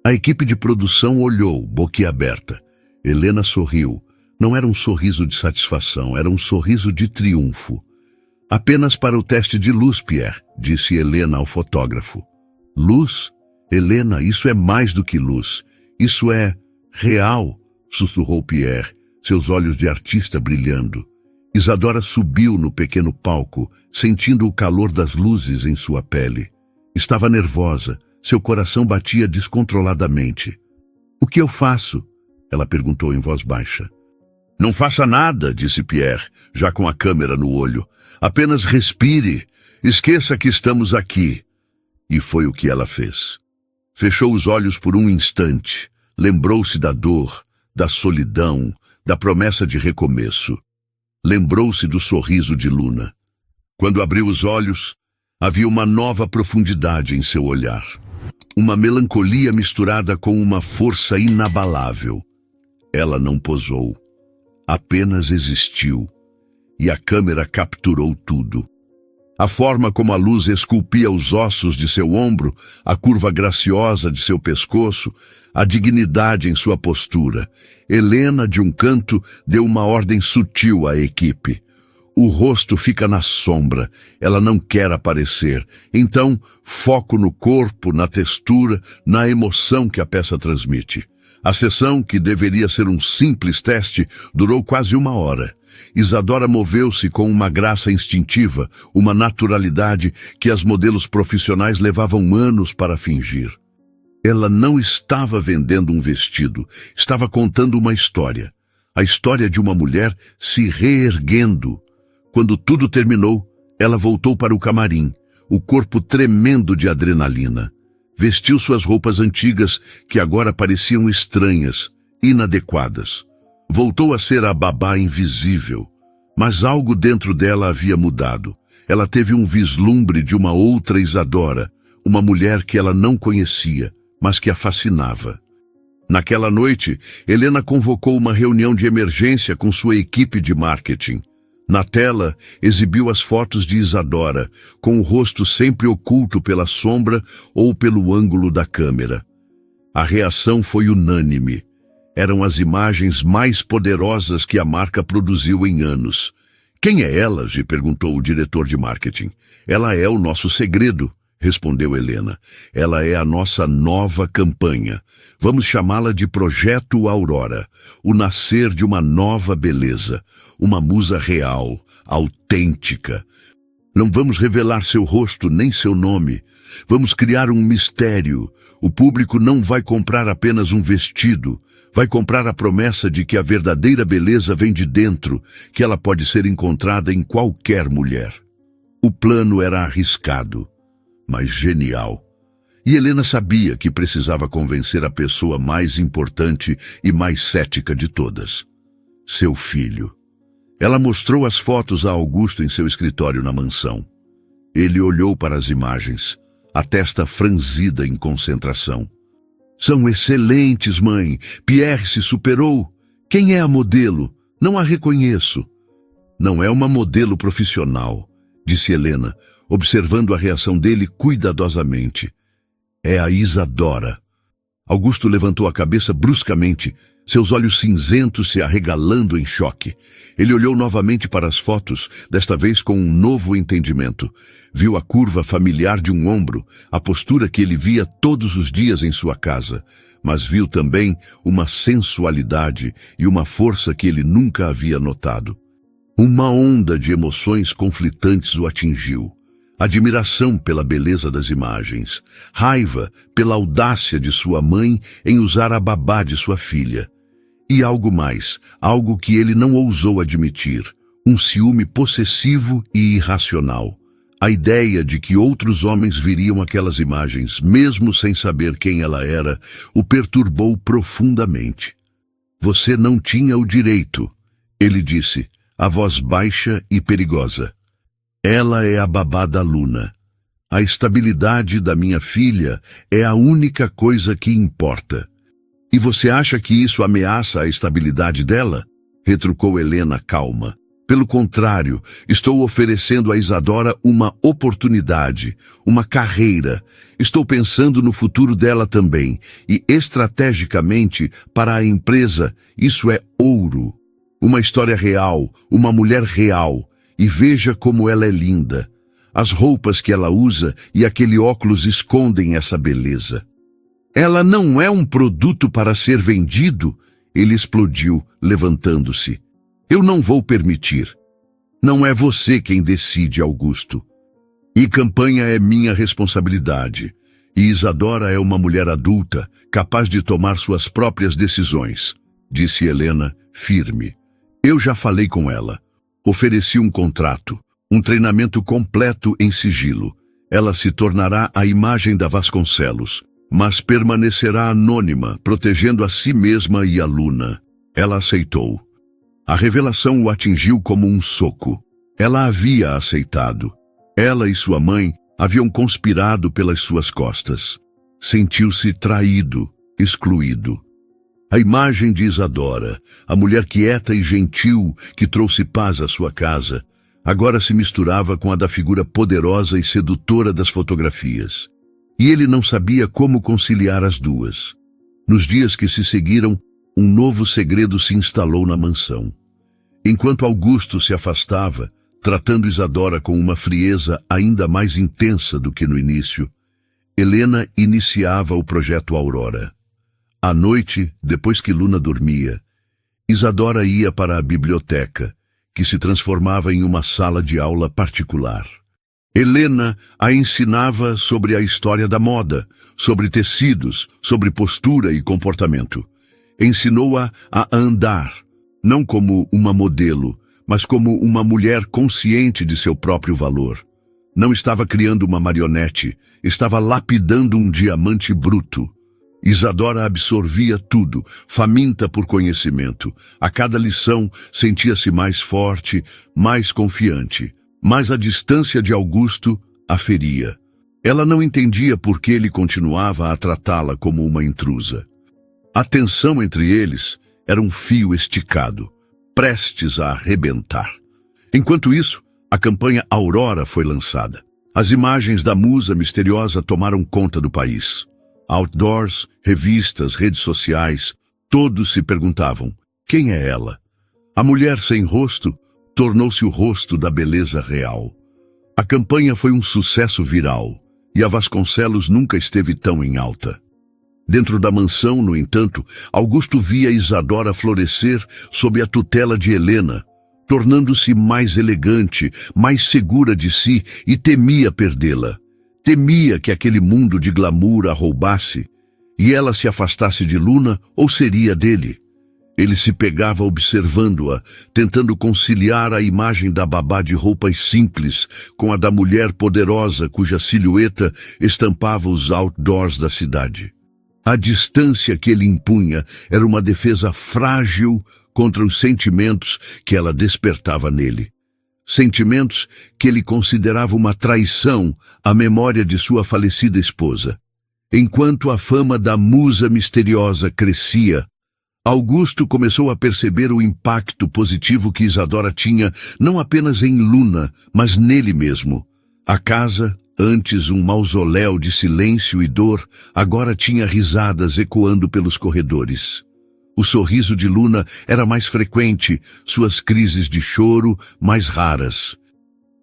A equipe de produção olhou, boquiaberta. Helena sorriu. Não era um sorriso de satisfação, era um sorriso de triunfo. Apenas para o teste de luz, Pierre, disse Helena ao fotógrafo. Luz? Helena, isso é mais do que luz. Isso é real, sussurrou Pierre, seus olhos de artista brilhando. Isadora subiu no pequeno palco, sentindo o calor das luzes em sua pele. Estava nervosa, seu coração batia descontroladamente. O que eu faço? Ela perguntou em voz baixa. Não faça nada, disse Pierre, já com a câmera no olho. Apenas respire. Esqueça que estamos aqui. E foi o que ela fez. Fechou os olhos por um instante. Lembrou-se da dor, da solidão, da promessa de recomeço. Lembrou-se do sorriso de Luna. Quando abriu os olhos, havia uma nova profundidade em seu olhar. Uma melancolia misturada com uma força inabalável. Ela não posou. Apenas existiu. E a câmera capturou tudo. A forma como a luz esculpia os ossos de seu ombro, a curva graciosa de seu pescoço, a dignidade em sua postura. Helena, de um canto, deu uma ordem sutil à equipe. O rosto fica na sombra, ela não quer aparecer. Então, foco no corpo, na textura, na emoção que a peça transmite. A sessão, que deveria ser um simples teste, durou quase 1 hora. Isadora moveu-se com uma graça instintiva, uma naturalidade que as modelos profissionais levavam anos para fingir. Ela não estava vendendo um vestido, estava contando uma história. A história de uma mulher se reerguendo. Quando tudo terminou, ela voltou para o camarim, o corpo tremendo de adrenalina. Vestiu suas roupas antigas, que agora pareciam estranhas, inadequadas. Voltou a ser a babá invisível, mas algo dentro dela havia mudado. Ela teve um vislumbre de uma outra Isadora, uma mulher que ela não conhecia, mas que a fascinava. Naquela noite, Helena convocou uma reunião de emergência com sua equipe de marketing. Na tela, exibiu as fotos de Isadora, com o rosto sempre oculto pela sombra ou pelo ângulo da câmera. A reação foi unânime. Eram as imagens mais poderosas que a marca produziu em anos. Quem é ela? lhe perguntou o diretor de marketing. Ela é o nosso segredo, respondeu Helena. Ela é a nossa nova campanha. Vamos chamá-la de Projeto Aurora, o nascer de uma nova beleza, uma musa real, autêntica. Não vamos revelar seu rosto nem seu nome. Vamos criar um mistério. O público não vai comprar apenas um vestido. Vai comprar a promessa de que a verdadeira beleza vem de dentro, que ela pode ser encontrada em qualquer mulher. O plano era arriscado, mas genial. E Helena sabia que precisava convencer a pessoa mais importante e mais cética de todas. seu filho. Ela mostrou as fotos a Augusto em seu escritório na mansão. Ele olhou para as imagens, a testa franzida em concentração. São excelentes, mãe. Pierre se superou. Quem é a modelo? Não a reconheço. Não é uma modelo profissional, disse Helena, observando a reação dele cuidadosamente. É a Isadora. Augusto levantou a cabeça bruscamente, seus olhos cinzentos se arregalando em choque. Ele olhou novamente para as fotos, desta vez com um novo entendimento. Viu a curva familiar de um ombro, a postura que ele via todos os dias em sua casa, mas viu também uma sensualidade e uma força que ele nunca havia notado. Uma onda de emoções conflitantes o atingiu. Admiração pela beleza das imagens, raiva pela audácia de sua mãe em usar a babá de sua filha. E algo mais, algo que ele não ousou admitir, um ciúme possessivo e irracional. A ideia de que outros homens viriam aquelas imagens, mesmo sem saber quem ela era, o perturbou profundamente. Você não tinha o direito, ele disse, a voz baixa e perigosa. Ela é a babá da Luna. A estabilidade da minha filha é a única coisa que importa. E você acha que isso ameaça a estabilidade dela? Retrucou Helena calma. Pelo contrário, estou oferecendo a Isadora uma oportunidade, uma carreira. Estou pensando no futuro dela também. E estrategicamente, para a empresa, isso é ouro. Uma história real, uma mulher real. E veja como ela é linda. As roupas que ela usa e aquele óculos escondem essa beleza. Ela não é um produto para ser vendido? Ele explodiu, levantando-se. Eu não vou permitir. Não é você quem decide, Augusto. E campanha é minha responsabilidade. E Isadora é uma mulher adulta, capaz de tomar suas próprias decisões, disse Helena, firme. Eu já falei com ela. Ofereci um contrato, um treinamento completo em sigilo. Ela se tornará a imagem da Vasconcelos, mas permanecerá anônima, protegendo a si mesma e a Luna. Ela aceitou. A revelação o atingiu como um soco. Ela havia aceitado. Ela e sua mãe haviam conspirado pelas suas costas. Sentiu-se traído, excluído. A imagem de Isadora, a mulher quieta e gentil que trouxe paz à sua casa, agora se misturava com a da figura poderosa e sedutora das fotografias. E ele não sabia como conciliar as duas. Nos dias que se seguiram, um novo segredo se instalou na mansão. Enquanto Augusto se afastava, tratando Isadora com uma frieza ainda mais intensa do que no início, Helena iniciava o projeto Aurora. À noite, depois que Luna dormia, Isadora ia para a biblioteca, que se transformava em uma sala de aula particular. Helena a ensinava sobre a história da moda, sobre tecidos, sobre postura e comportamento. Ensinou-a a andar, não como uma modelo, mas como uma mulher consciente de seu próprio valor. Não estava criando uma marionete, estava lapidando um diamante bruto. Isadora absorvia tudo, faminta por conhecimento. A cada lição sentia-se mais forte, mais confiante. Mas a distância de Augusto a feria. Ela não entendia por que ele continuava a tratá-la como uma intrusa. A tensão entre eles era um fio esticado, prestes a arrebentar. Enquanto isso, a campanha Aurora foi lançada. As imagens da musa misteriosa tomaram conta do país. Outdoors, revistas, redes sociais, todos se perguntavam, quem é ela? A mulher sem rosto tornou-se o rosto da beleza real. A campanha foi um sucesso viral, e a Vasconcelos nunca esteve tão em alta. Dentro da mansão, no entanto, Augusto via Isadora florescer sob a tutela de Helena, tornando-se mais elegante, mais segura de si e temia perdê-la. Temia que aquele mundo de glamour a roubasse e ela se afastasse de Luna ou seria dele. Ele se pegava observando-a, tentando conciliar a imagem da babá de roupas simples com a da mulher poderosa cuja silhueta estampava os outdoors da cidade. A distância que ele impunha era uma defesa frágil contra os sentimentos que ela despertava nele. Sentimentos que ele considerava uma traição à memória de sua falecida esposa. Enquanto a fama da musa misteriosa crescia, Augusto começou a perceber o impacto positivo que Isadora tinha não apenas em Luna, mas nele mesmo. A casa, antes um mausoléu de silêncio e dor, agora tinha risadas ecoando pelos corredores. O sorriso de Luna era mais frequente, suas crises de choro mais raras.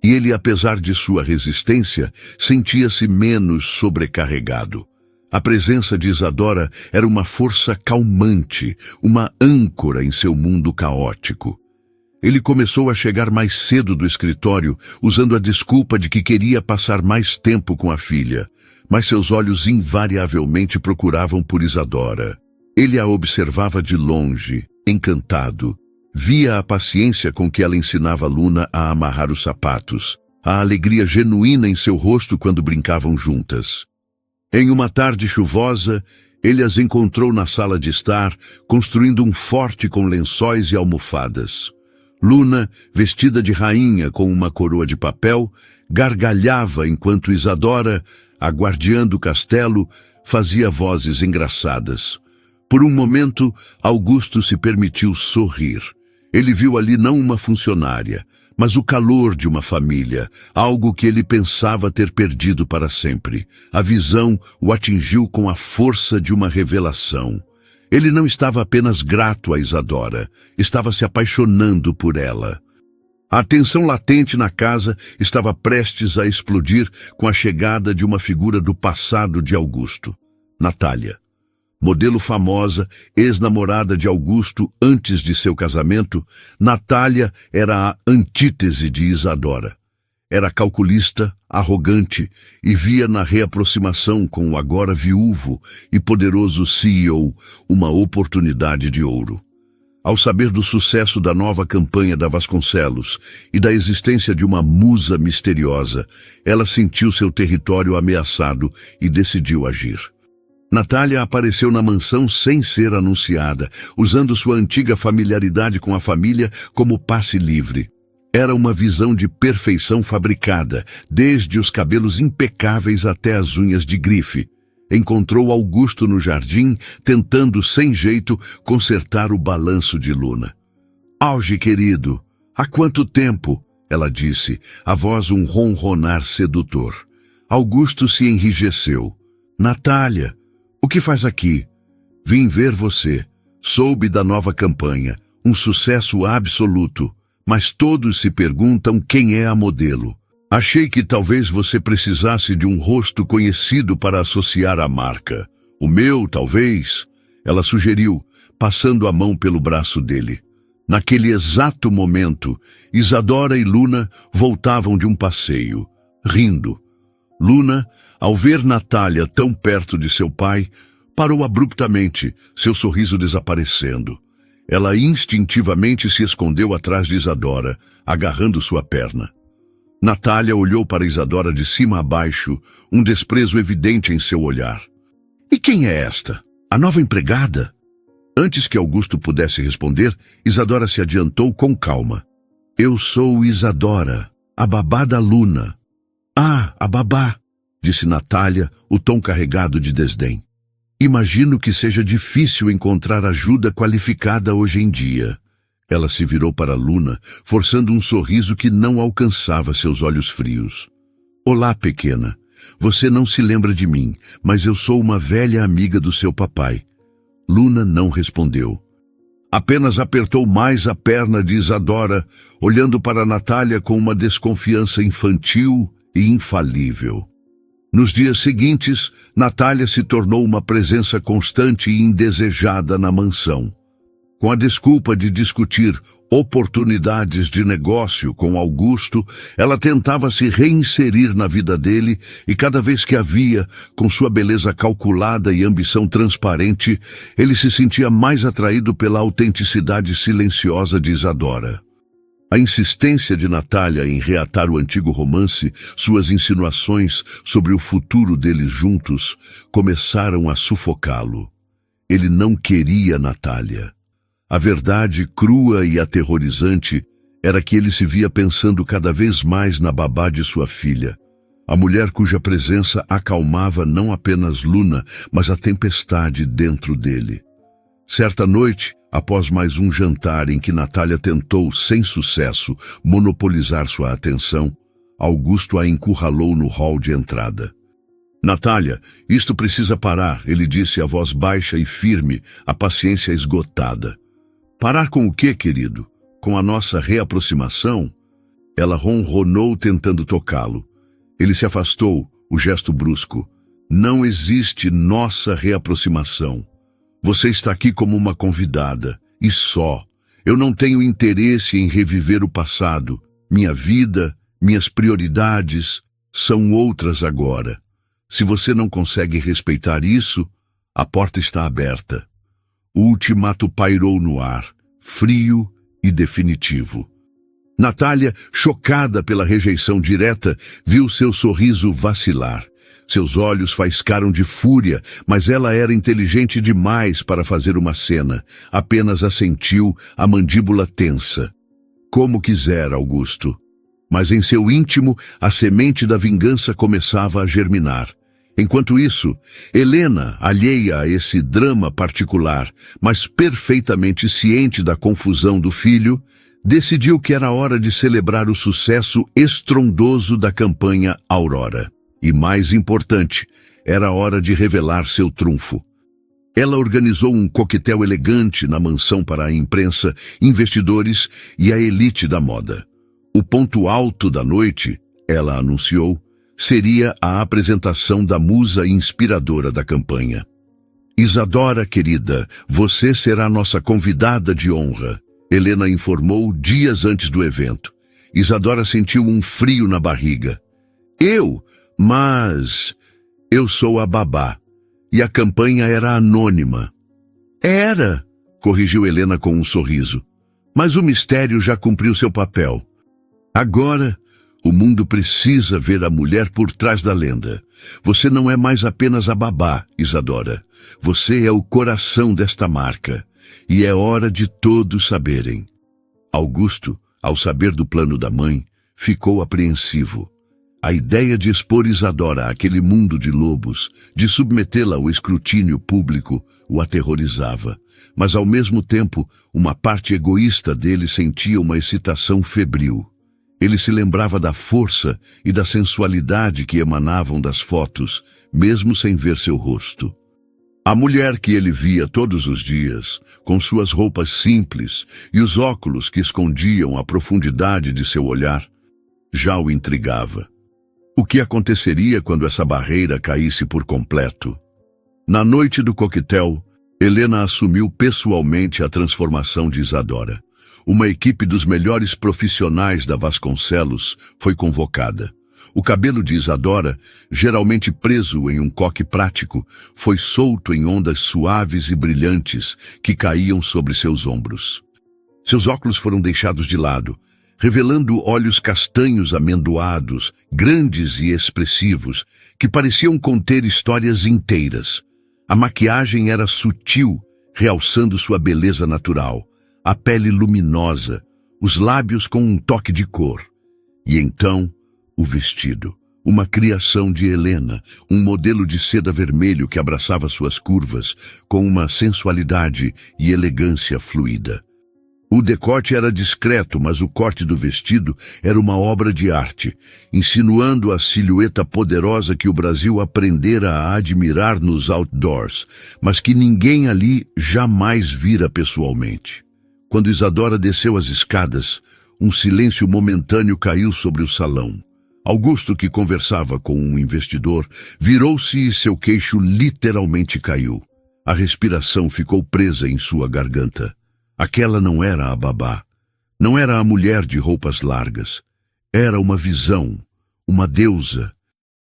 E ele, apesar de sua resistência, sentia-se menos sobrecarregado. A presença de Isadora era uma força calmante, uma âncora em seu mundo caótico. Ele começou a chegar mais cedo do escritório, usando a desculpa de que queria passar mais tempo com a filha, mas seus olhos invariavelmente procuravam por Isadora. Ele a observava de longe, encantado. Via a paciência com que ela ensinava Luna a amarrar os sapatos, a alegria genuína em seu rosto quando brincavam juntas. Em uma tarde chuvosa, ele as encontrou na sala de estar, construindo um forte com lençóis e almofadas. Luna, vestida de rainha com uma coroa de papel, gargalhava enquanto Isadora, a guardiã do castelo, fazia vozes engraçadas. Por um momento, Augusto se permitiu sorrir. Ele viu ali não uma funcionária, mas o calor de uma família, algo que ele pensava ter perdido para sempre. A visão o atingiu com a força de uma revelação. Ele não estava apenas grato a Isadora, estava se apaixonando por ela. A tensão latente na casa estava prestes a explodir com a chegada de uma figura do passado de Augusto, Natália. Modelo famosa, ex-namorada de Augusto antes de seu casamento, Natália era a antítese de Isadora. Era calculista, arrogante e via na reaproximação com o agora viúvo e poderoso CEO uma oportunidade de ouro. Ao saber do sucesso da nova campanha da Vasconcelos e da existência de uma musa misteriosa, ela sentiu seu território ameaçado e decidiu agir. Natália apareceu na mansão sem ser anunciada, usando sua antiga familiaridade com a família como passe livre. Era uma visão de perfeição fabricada, desde os cabelos impecáveis até as unhas de grife. Encontrou Augusto no jardim, tentando, sem jeito, consertar o balanço de Luna. "Auge, querido! Há quanto tempo?" ela disse, a voz um ronronar sedutor. Augusto se enrijeceu. "Natália, o que faz aqui?" "Vim ver você. Soube da nova campanha. Um sucesso absoluto. Mas todos se perguntam quem é a modelo. Achei que talvez você precisasse de um rosto conhecido para associar à marca. O meu, talvez?" ela sugeriu, passando a mão pelo braço dele. Naquele exato momento, Isadora e Luna voltavam de um passeio, rindo. Luna, ao ver Natália tão perto de seu pai, parou abruptamente, seu sorriso desaparecendo. Ela instintivamente se escondeu atrás de Isadora, agarrando sua perna. Natália olhou para Isadora de cima a baixo, um desprezo evidente em seu olhar. "E quem é esta? A nova empregada?" Antes que Augusto pudesse responder, Isadora se adiantou com calma. "Eu sou Isadora, a babá da Luna." "Ah, a babá", disse Natália, o tom carregado de desdém. "Imagino que seja difícil encontrar ajuda qualificada hoje em dia." Ela se virou para Luna, forçando um sorriso que não alcançava seus olhos frios. "Olá, pequena. Você não se lembra de mim, mas eu sou uma velha amiga do seu papai." Luna não respondeu. Apenas apertou mais a perna de Isadora, olhando para Natália com uma desconfiança infantil e infalível. Nos dias seguintes, Natália se tornou uma presença constante e indesejada na mansão. Com a desculpa de discutir oportunidades de negócio com Augusto, ela tentava se reinserir na vida dele e cada vez que a via, com sua beleza calculada e ambição transparente, ele se sentia mais atraído pela autenticidade silenciosa de Isadora. A insistência de Natália em reatar o antigo romance, suas insinuações sobre o futuro deles juntos, começaram a sufocá-lo. Ele não queria Natália. A verdade crua e aterrorizante era que ele se via pensando cada vez mais na babá de sua filha, a mulher cuja presença acalmava não apenas Luna, mas a tempestade dentro dele. Certa noite, após mais um jantar em que Natália tentou, sem sucesso, monopolizar sua atenção, Augusto a encurralou no hall de entrada. Natália, isto precisa parar, ele disse a voz baixa e firme, a paciência esgotada. Parar com o quê, querido? Com a nossa reaproximação? Ela ronronou tentando tocá-lo. Ele se afastou, o gesto brusco. Não existe nossa reaproximação. Você está aqui como uma convidada, e só. Eu não tenho interesse em reviver o passado. Minha vida, minhas prioridades são outras agora. Se você não consegue respeitar isso, a porta está aberta. O ultimato pairou no ar, frio e definitivo. Natália, chocada pela rejeição direta, viu seu sorriso vacilar. Seus olhos faiscaram de fúria, mas ela era inteligente demais para fazer uma cena. Apenas assentiu, a mandíbula tensa. Como quiser, Augusto. Mas em seu íntimo, a semente da vingança começava a germinar. Enquanto isso, Helena, alheia a esse drama particular, mas perfeitamente ciente da confusão do filho, decidiu que era hora de celebrar o sucesso estrondoso da campanha Aurora. E mais importante, era hora de revelar seu trunfo. Ela organizou um coquetel elegante na mansão para a imprensa, investidores e a elite da moda. O ponto alto da noite, ela anunciou, seria a apresentação da musa inspiradora da campanha. Isadora, querida, você será nossa convidada de honra, Helena informou dias antes do evento. Isadora sentiu um frio na barriga. Mas eu sou a babá, e a campanha era anônima. Era, corrigiu Helena com um sorriso, mas o mistério já cumpriu seu papel. Agora, o mundo precisa ver a mulher por trás da lenda. Você não é mais apenas a babá, Isadora. Você é o coração desta marca. E é hora de todos saberem. Augusto, ao saber do plano da mãe, ficou apreensivo. A ideia de expor Isadora àquele mundo de lobos, de submetê-la ao escrutínio público, o aterrorizava. Mas, ao mesmo tempo, uma parte egoísta dele sentia uma excitação febril. Ele se lembrava da força e da sensualidade que emanavam das fotos, mesmo sem ver seu rosto. A mulher que ele via todos os dias, com suas roupas simples e os óculos que escondiam a profundidade de seu olhar, já o intrigava. O que aconteceria quando essa barreira caísse por completo? Na noite do coquetel, Helena assumiu pessoalmente a transformação de Isadora. Uma equipe dos melhores profissionais da Vasconcelos foi convocada. O cabelo de Isadora, geralmente preso em um coque prático, foi solto em ondas suaves e brilhantes que caíam sobre seus ombros. Seus óculos foram deixados de lado, revelando olhos castanhos amendoados, grandes e expressivos, que pareciam conter histórias inteiras. A maquiagem era sutil, realçando sua beleza natural. A pele luminosa, os lábios com um toque de cor. E então, o vestido, uma criação de Helena, um modelo de seda vermelho que abraçava suas curvas com uma sensualidade e elegância fluida. O decote era discreto, mas o corte do vestido era uma obra de arte, insinuando a silhueta poderosa que o Brasil aprendera a admirar nos outdoors, mas que ninguém ali jamais vira pessoalmente. Quando Isadora desceu as escadas, um silêncio momentâneo caiu sobre o salão. Augusto, que conversava com um investidor, virou-se e seu queixo literalmente caiu. A respiração ficou presa em sua garganta. Aquela não era a babá. Não era a mulher de roupas largas. Era uma visão, uma deusa.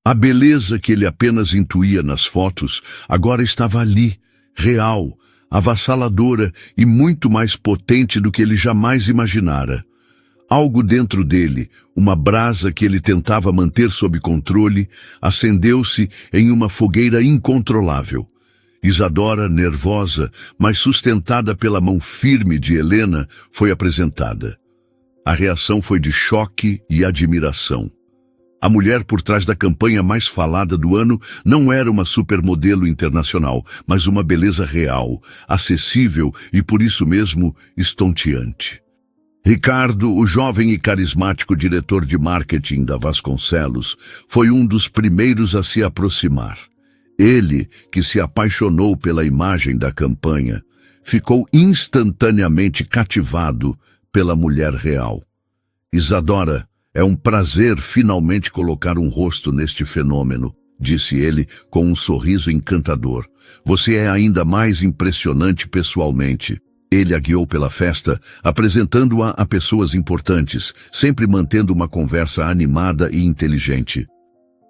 A beleza que ele apenas intuía nas fotos agora estava ali, real, avassaladora e muito mais potente do que ele jamais imaginara. Algo dentro dele, uma brasa que ele tentava manter sob controle, acendeu-se em uma fogueira incontrolável. Isadora, nervosa, mas sustentada pela mão firme de Helena, foi apresentada. A reação foi de choque e admiração. A mulher por trás da campanha mais falada do ano não era uma supermodelo internacional, mas uma beleza real, acessível e por isso mesmo estonteante. Ricardo, o jovem e carismático diretor de marketing da Vasconcelos, foi um dos primeiros a se aproximar. Ele, que se apaixonou pela imagem da campanha, ficou instantaneamente cativado pela mulher real. Isadora, é um prazer finalmente colocar um rosto neste fenômeno, disse ele com um sorriso encantador. Você é ainda mais impressionante pessoalmente. Ele a guiou pela festa, apresentando-a a pessoas importantes, sempre mantendo uma conversa animada e inteligente.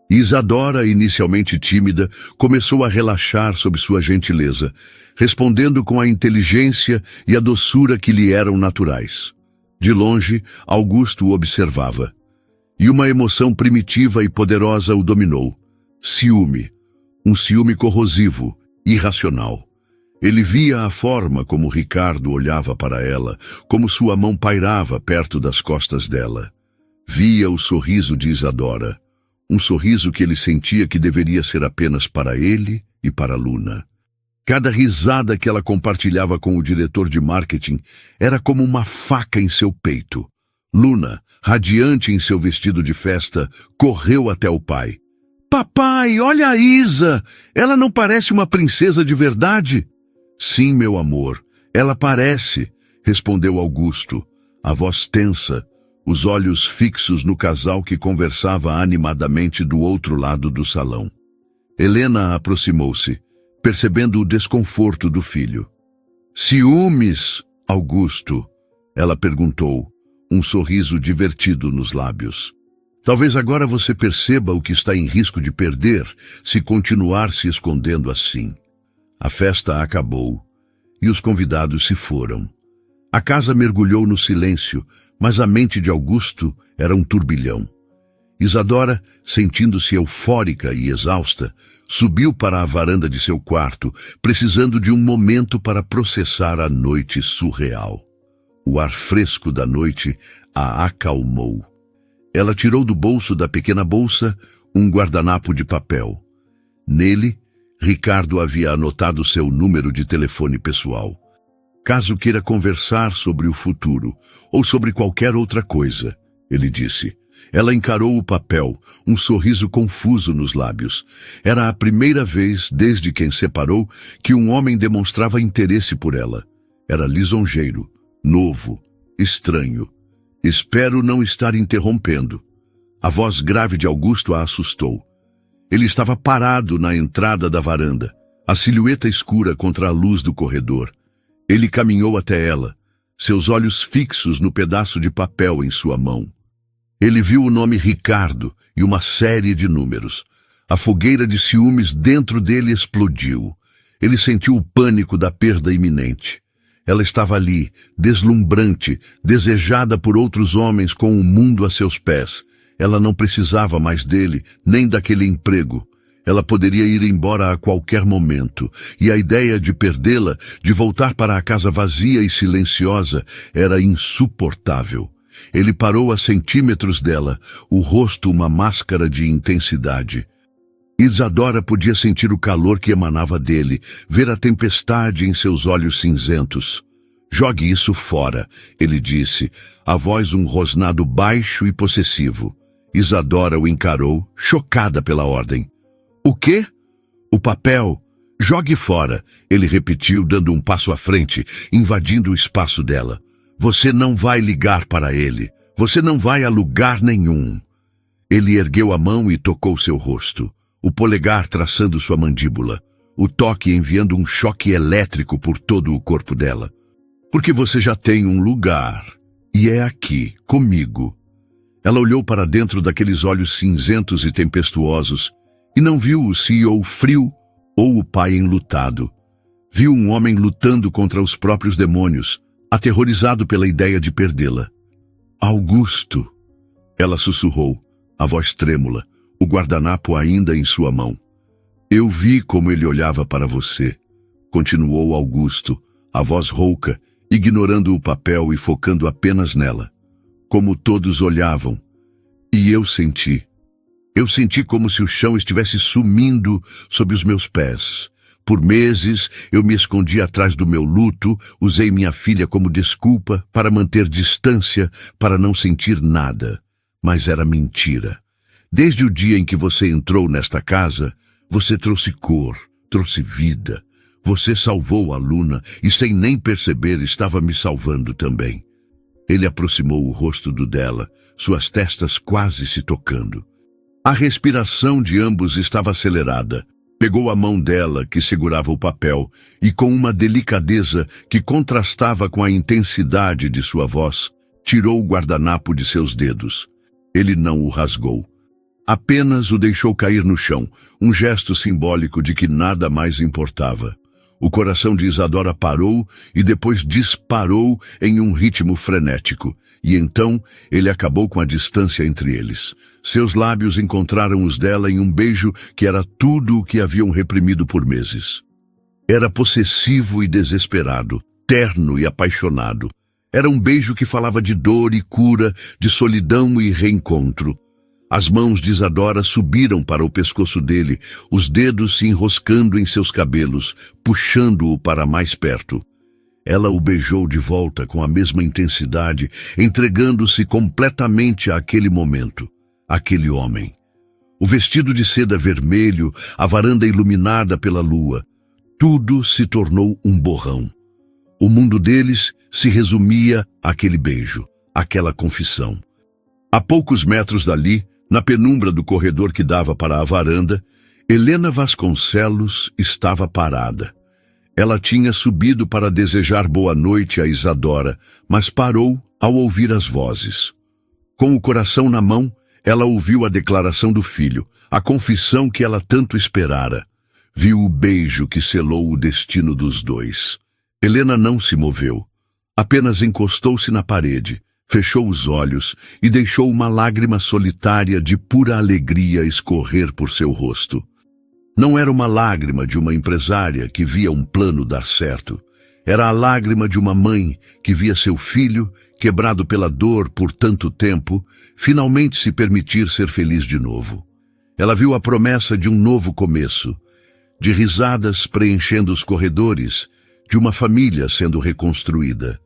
Isadora, inicialmente tímida, começou a relaxar sob sua gentileza, respondendo com a inteligência e a doçura que lhe eram naturais. De longe, Augusto o observava. E uma emoção primitiva e poderosa o dominou. Ciúme. Um ciúme corrosivo, irracional. Ele via a forma como Ricardo olhava para ela, como sua mão pairava perto das costas dela. Via o sorriso de Isadora. Um sorriso que ele sentia que deveria ser apenas para ele e para Luna. Cada risada que ela compartilhava com o diretor de marketing era como uma faca em seu peito. Luna, radiante em seu vestido de festa, correu até o pai. Papai, olha a Isa! Ela não parece uma princesa de verdade? Sim, meu amor, ela parece, respondeu Augusto, a voz tensa, os olhos fixos no casal que conversava animadamente do outro lado do salão. Helena aproximou-se, percebendo o desconforto do filho. Ciúmes, Augusto? Ela perguntou, um sorriso divertido nos lábios. Talvez agora você perceba o que está em risco de perder se continuar se escondendo assim. A festa acabou e os convidados se foram. A casa mergulhou no silêncio, mas a mente de Augusto era um turbilhão. Isadora, sentindo-se eufórica e exausta, subiu para a varanda de seu quarto, precisando de um momento para processar a noite surreal. O ar fresco da noite a acalmou. Ela tirou do bolso da pequena bolsa um guardanapo de papel. Nele, Ricardo havia anotado seu número de telefone pessoal. Caso queira conversar sobre o futuro ou sobre qualquer outra coisa, ele disse. Ela encarou o papel, um sorriso confuso nos lábios. Era a primeira vez, desde que se separou, que um homem demonstrava interesse por ela. Era lisonjeiro, novo, estranho. Espero não estar interrompendo. A voz grave de Augusto a assustou. Ele estava parado na entrada da varanda, a silhueta escura contra a luz do corredor. Ele caminhou até ela, seus olhos fixos no pedaço de papel em sua mão. Ele viu o nome Ricardo e uma série de números. A fogueira de ciúmes dentro dele explodiu. Ele sentiu o pânico da perda iminente. Ela estava ali, deslumbrante, desejada por outros homens com o mundo a seus pés. Ela não precisava mais dele, nem daquele emprego. Ela poderia ir embora a qualquer momento, e a ideia de perdê-la, de voltar para a casa vazia e silenciosa, era insuportável. Ele parou a centímetros dela, o rosto uma máscara de intensidade. Isadora podia sentir o calor que emanava dele, ver a tempestade em seus olhos cinzentos. Jogue isso fora, ele disse, a voz um rosnado baixo e possessivo. Isadora o encarou, chocada pela ordem. O quê? O papel. Jogue fora, ele repetiu, dando um passo à frente, invadindo o espaço dela. Você não vai ligar para ele. Você não vai a lugar nenhum. Ele ergueu a mão e tocou seu rosto, o polegar traçando sua mandíbula, o toque enviando um choque elétrico por todo o corpo dela. Porque você já tem um lugar, e é aqui, comigo. Ela olhou para dentro daqueles olhos cinzentos e tempestuosos e não viu o CEO frio ou o pai enlutado. Viu um homem lutando contra os próprios demônios, aterrorizado pela ideia de perdê-la. Augusto, ela sussurrou, a voz trêmula, o guardanapo ainda em sua mão. Eu vi como ele olhava para você. continuou Augusto, a voz rouca, ignorando o papel e focando apenas nela. Como todos olhavam. E eu senti. Eu senti como se o chão estivesse sumindo sob os meus pés. Por meses, eu me escondi atrás do meu luto, usei minha filha como desculpa para manter distância, para não sentir nada. Mas era mentira. Desde o dia em que você entrou nesta casa, você trouxe cor, trouxe vida. Você salvou a Luna e, sem nem perceber, estava me salvando também. Ele aproximou o rosto do dela, suas testas quase se tocando. A respiração de ambos estava acelerada. Pegou a mão dela, que segurava o papel, e com uma delicadeza que contrastava com a intensidade de sua voz, tirou o guardanapo de seus dedos. Ele não o rasgou. Apenas o deixou cair no chão, um gesto simbólico de que nada mais importava. O coração de Isadora parou e depois disparou em um ritmo frenético. E então ele acabou com a distância entre eles. Seus lábios encontraram os dela em um beijo que era tudo o que haviam reprimido por meses. Era possessivo e desesperado, terno e apaixonado. Era um beijo que falava de dor e cura, de solidão e reencontro. As mãos de Isadora subiram para o pescoço dele, os dedos se enroscando em seus cabelos, puxando-o para mais perto. Ela o beijou de volta com a mesma intensidade, entregando-se completamente àquele momento, àquele homem. O vestido de seda vermelho, a varanda iluminada pela lua, tudo se tornou um borrão. O mundo deles se resumia àquele beijo, àquela confissão. A poucos metros dali, na penumbra do corredor que dava para a varanda, Helena Vasconcelos estava parada. Ela tinha subido para desejar boa noite a Isadora, mas parou ao ouvir as vozes. Com o coração na mão, ela ouviu a declaração do filho, a confissão que ela tanto esperara. Viu o beijo que selou o destino dos dois. Helena não se moveu. Apenas encostou-se na parede, fechou os olhos e deixou uma lágrima solitária de pura alegria escorrer por seu rosto. Não era uma lágrima de uma empresária que via um plano dar certo. Era a lágrima de uma mãe que via seu filho, quebrado pela dor por tanto tempo, finalmente se permitir ser feliz de novo. Ela viu a promessa de um novo começo, de risadas preenchendo os corredores, de uma família sendo reconstruída.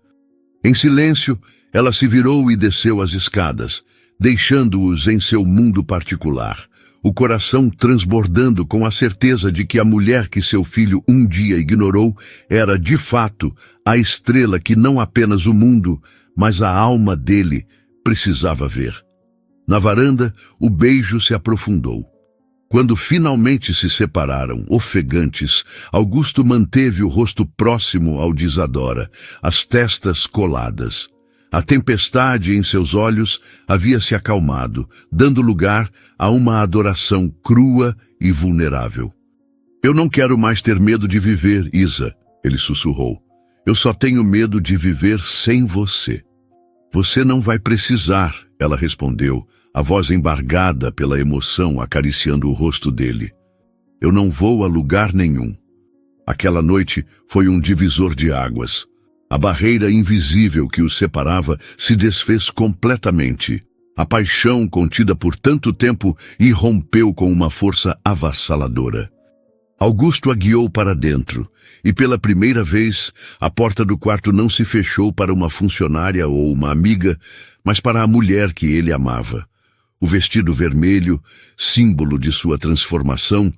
Em silêncio, ela se virou e desceu as escadas, deixando-os em seu mundo particular, o coração transbordando com a certeza de que a mulher que seu filho um dia ignorou era, de fato, a estrela que não apenas o mundo, mas a alma dele precisava ver. Na varanda, o beijo se aprofundou. Quando finalmente se separaram, ofegantes, Augusto manteve o rosto próximo ao de Isadora, as testas coladas. A tempestade em seus olhos havia se acalmado, dando lugar a uma adoração crua e vulnerável. "Eu não quero mais ter medo de viver, Isa", ele sussurrou. "Eu só tenho medo de viver sem você." "Você não vai precisar", ela respondeu, a voz embargada pela emoção acariciando o rosto dele. "Eu não vou a lugar nenhum." Aquela noite foi um divisor de águas. A barreira invisível que os separava se desfez completamente. A paixão contida por tanto tempo irrompeu com uma força avassaladora. Augusto a guiou para dentro, e pela primeira vez, a porta do quarto não se fechou para uma funcionária ou uma amiga, mas para a mulher que ele amava. O vestido vermelho, símbolo de sua transformação,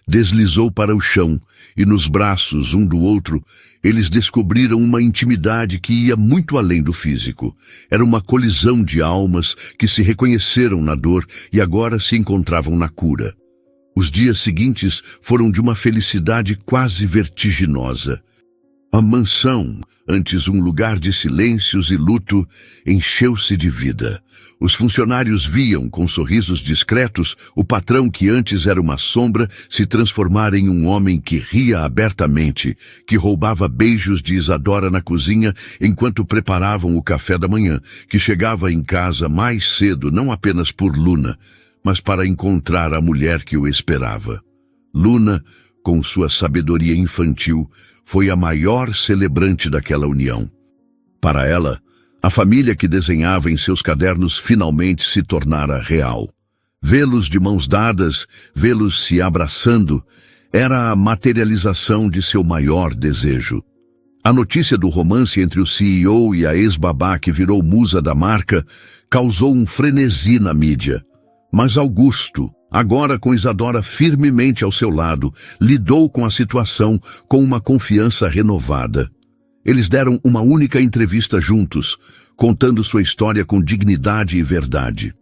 deslizou para o chão, e nos braços um do outro, eles descobriram uma intimidade que ia muito além do físico. Era uma colisão de almas que se reconheceram na dor e agora se encontravam na cura. Os dias seguintes foram de uma felicidade quase vertiginosa. A mansão, antes um lugar de silêncios e luto, encheu-se de vida. Os funcionários viam, com sorrisos discretos, o patrão que antes era uma sombra se transformar em um homem que ria abertamente, que roubava beijos de Isadora na cozinha enquanto preparavam o café da manhã, que chegava em casa mais cedo não apenas por Luna, mas para encontrar a mulher que o esperava. Luna com sua sabedoria infantil, foi a maior celebrante daquela união. Para ela, a família que desenhava em seus cadernos finalmente se tornara real. Vê-los de mãos dadas, vê-los se abraçando, era a materialização de seu maior desejo. A notícia do romance entre o CEO e a ex-babá que virou musa da marca causou um frenesi na mídia. Mas Augusto, agora com Isadora firmemente ao seu lado, lidou com a situação com uma confiança renovada. Eles deram uma única entrevista juntos, contando sua história com dignidade e verdade.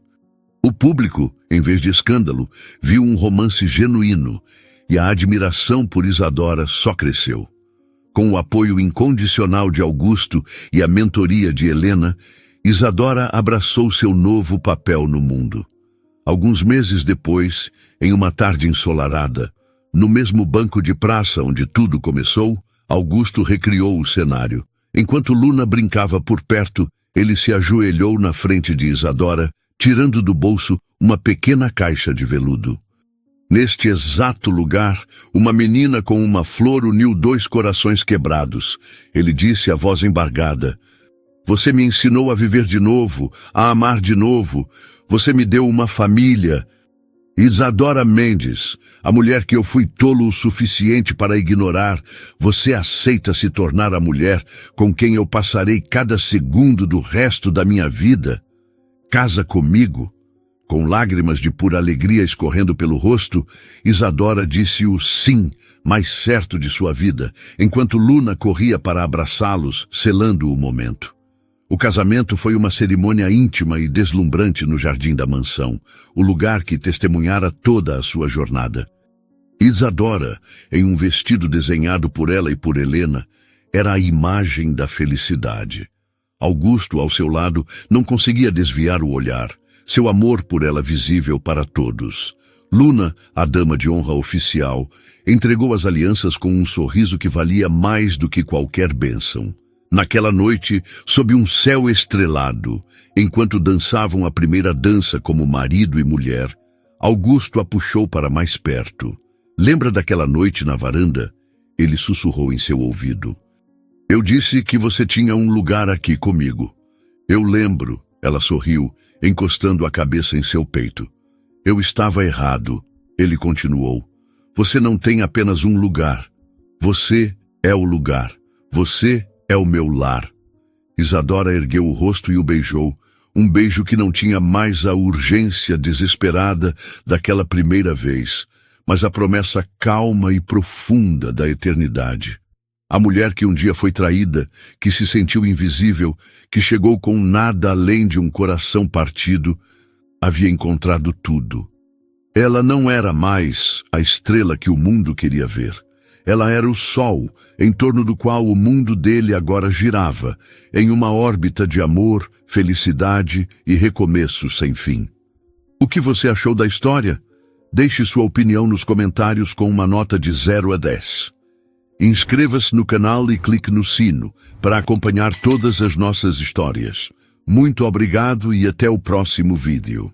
O público, em vez de escândalo, viu um romance genuíno, e a admiração por Isadora só cresceu. Com o apoio incondicional de Augusto e a mentoria de Helena, Isadora abraçou seu novo papel no mundo. Alguns meses depois, em uma tarde ensolarada, no mesmo banco de praça onde tudo começou, Augusto recriou o cenário. Enquanto Luna brincava por perto, ele se ajoelhou na frente de Isadora, tirando do bolso uma pequena caixa de veludo. Neste exato lugar, uma menina com uma flor uniu dois corações quebrados. Ele disse a voz embargada: "Você me ensinou a viver de novo, a amar de novo. Você me deu uma família." Isadora Mendes, a mulher que eu fui tolo o suficiente para ignorar, você aceita se tornar a mulher com quem eu passarei cada segundo do resto da minha vida? Casa comigo? Com lágrimas de pura alegria escorrendo pelo rosto, Isadora disse o sim mais certo de sua vida, enquanto Luna corria para abraçá-los, selando o momento. O casamento foi uma cerimônia íntima e deslumbrante no jardim da mansão, o lugar que testemunhara toda a sua jornada. Isadora, em um vestido desenhado por ela e por Helena, era a imagem da felicidade. Augusto, ao seu lado, não conseguia desviar o olhar, seu amor por ela visível para todos. Luna, a dama de honra oficial, entregou as alianças com um sorriso que valia mais do que qualquer bênção. Naquela noite, sob um céu estrelado, enquanto dançavam a primeira dança como marido e mulher, Augusto a puxou para mais perto. "Lembra daquela noite na varanda?" Ele sussurrou em seu ouvido. "Eu disse que você tinha um lugar aqui comigo." "Eu lembro," ela sorriu, encostando a cabeça em seu peito. "Eu estava errado," ele continuou. "Você não tem apenas um lugar. Você é o lugar. Você é o meu lar." Isadora ergueu o rosto e o beijou, um beijo que não tinha mais a urgência desesperada daquela primeira vez, mas a promessa calma e profunda da eternidade. A mulher que um dia foi traída, que se sentiu invisível, que chegou com nada além de um coração partido, havia encontrado tudo. Ela não era mais a estrela que o mundo queria ver. Ela era o sol, em torno do qual o mundo dele agora girava, em uma órbita de amor, felicidade e recomeço sem fim. O que você achou da história? Deixe sua opinião nos comentários com uma nota de 0 a 10. Inscreva-se no canal e clique no sino para acompanhar todas as nossas histórias. Muito obrigado e até o próximo vídeo.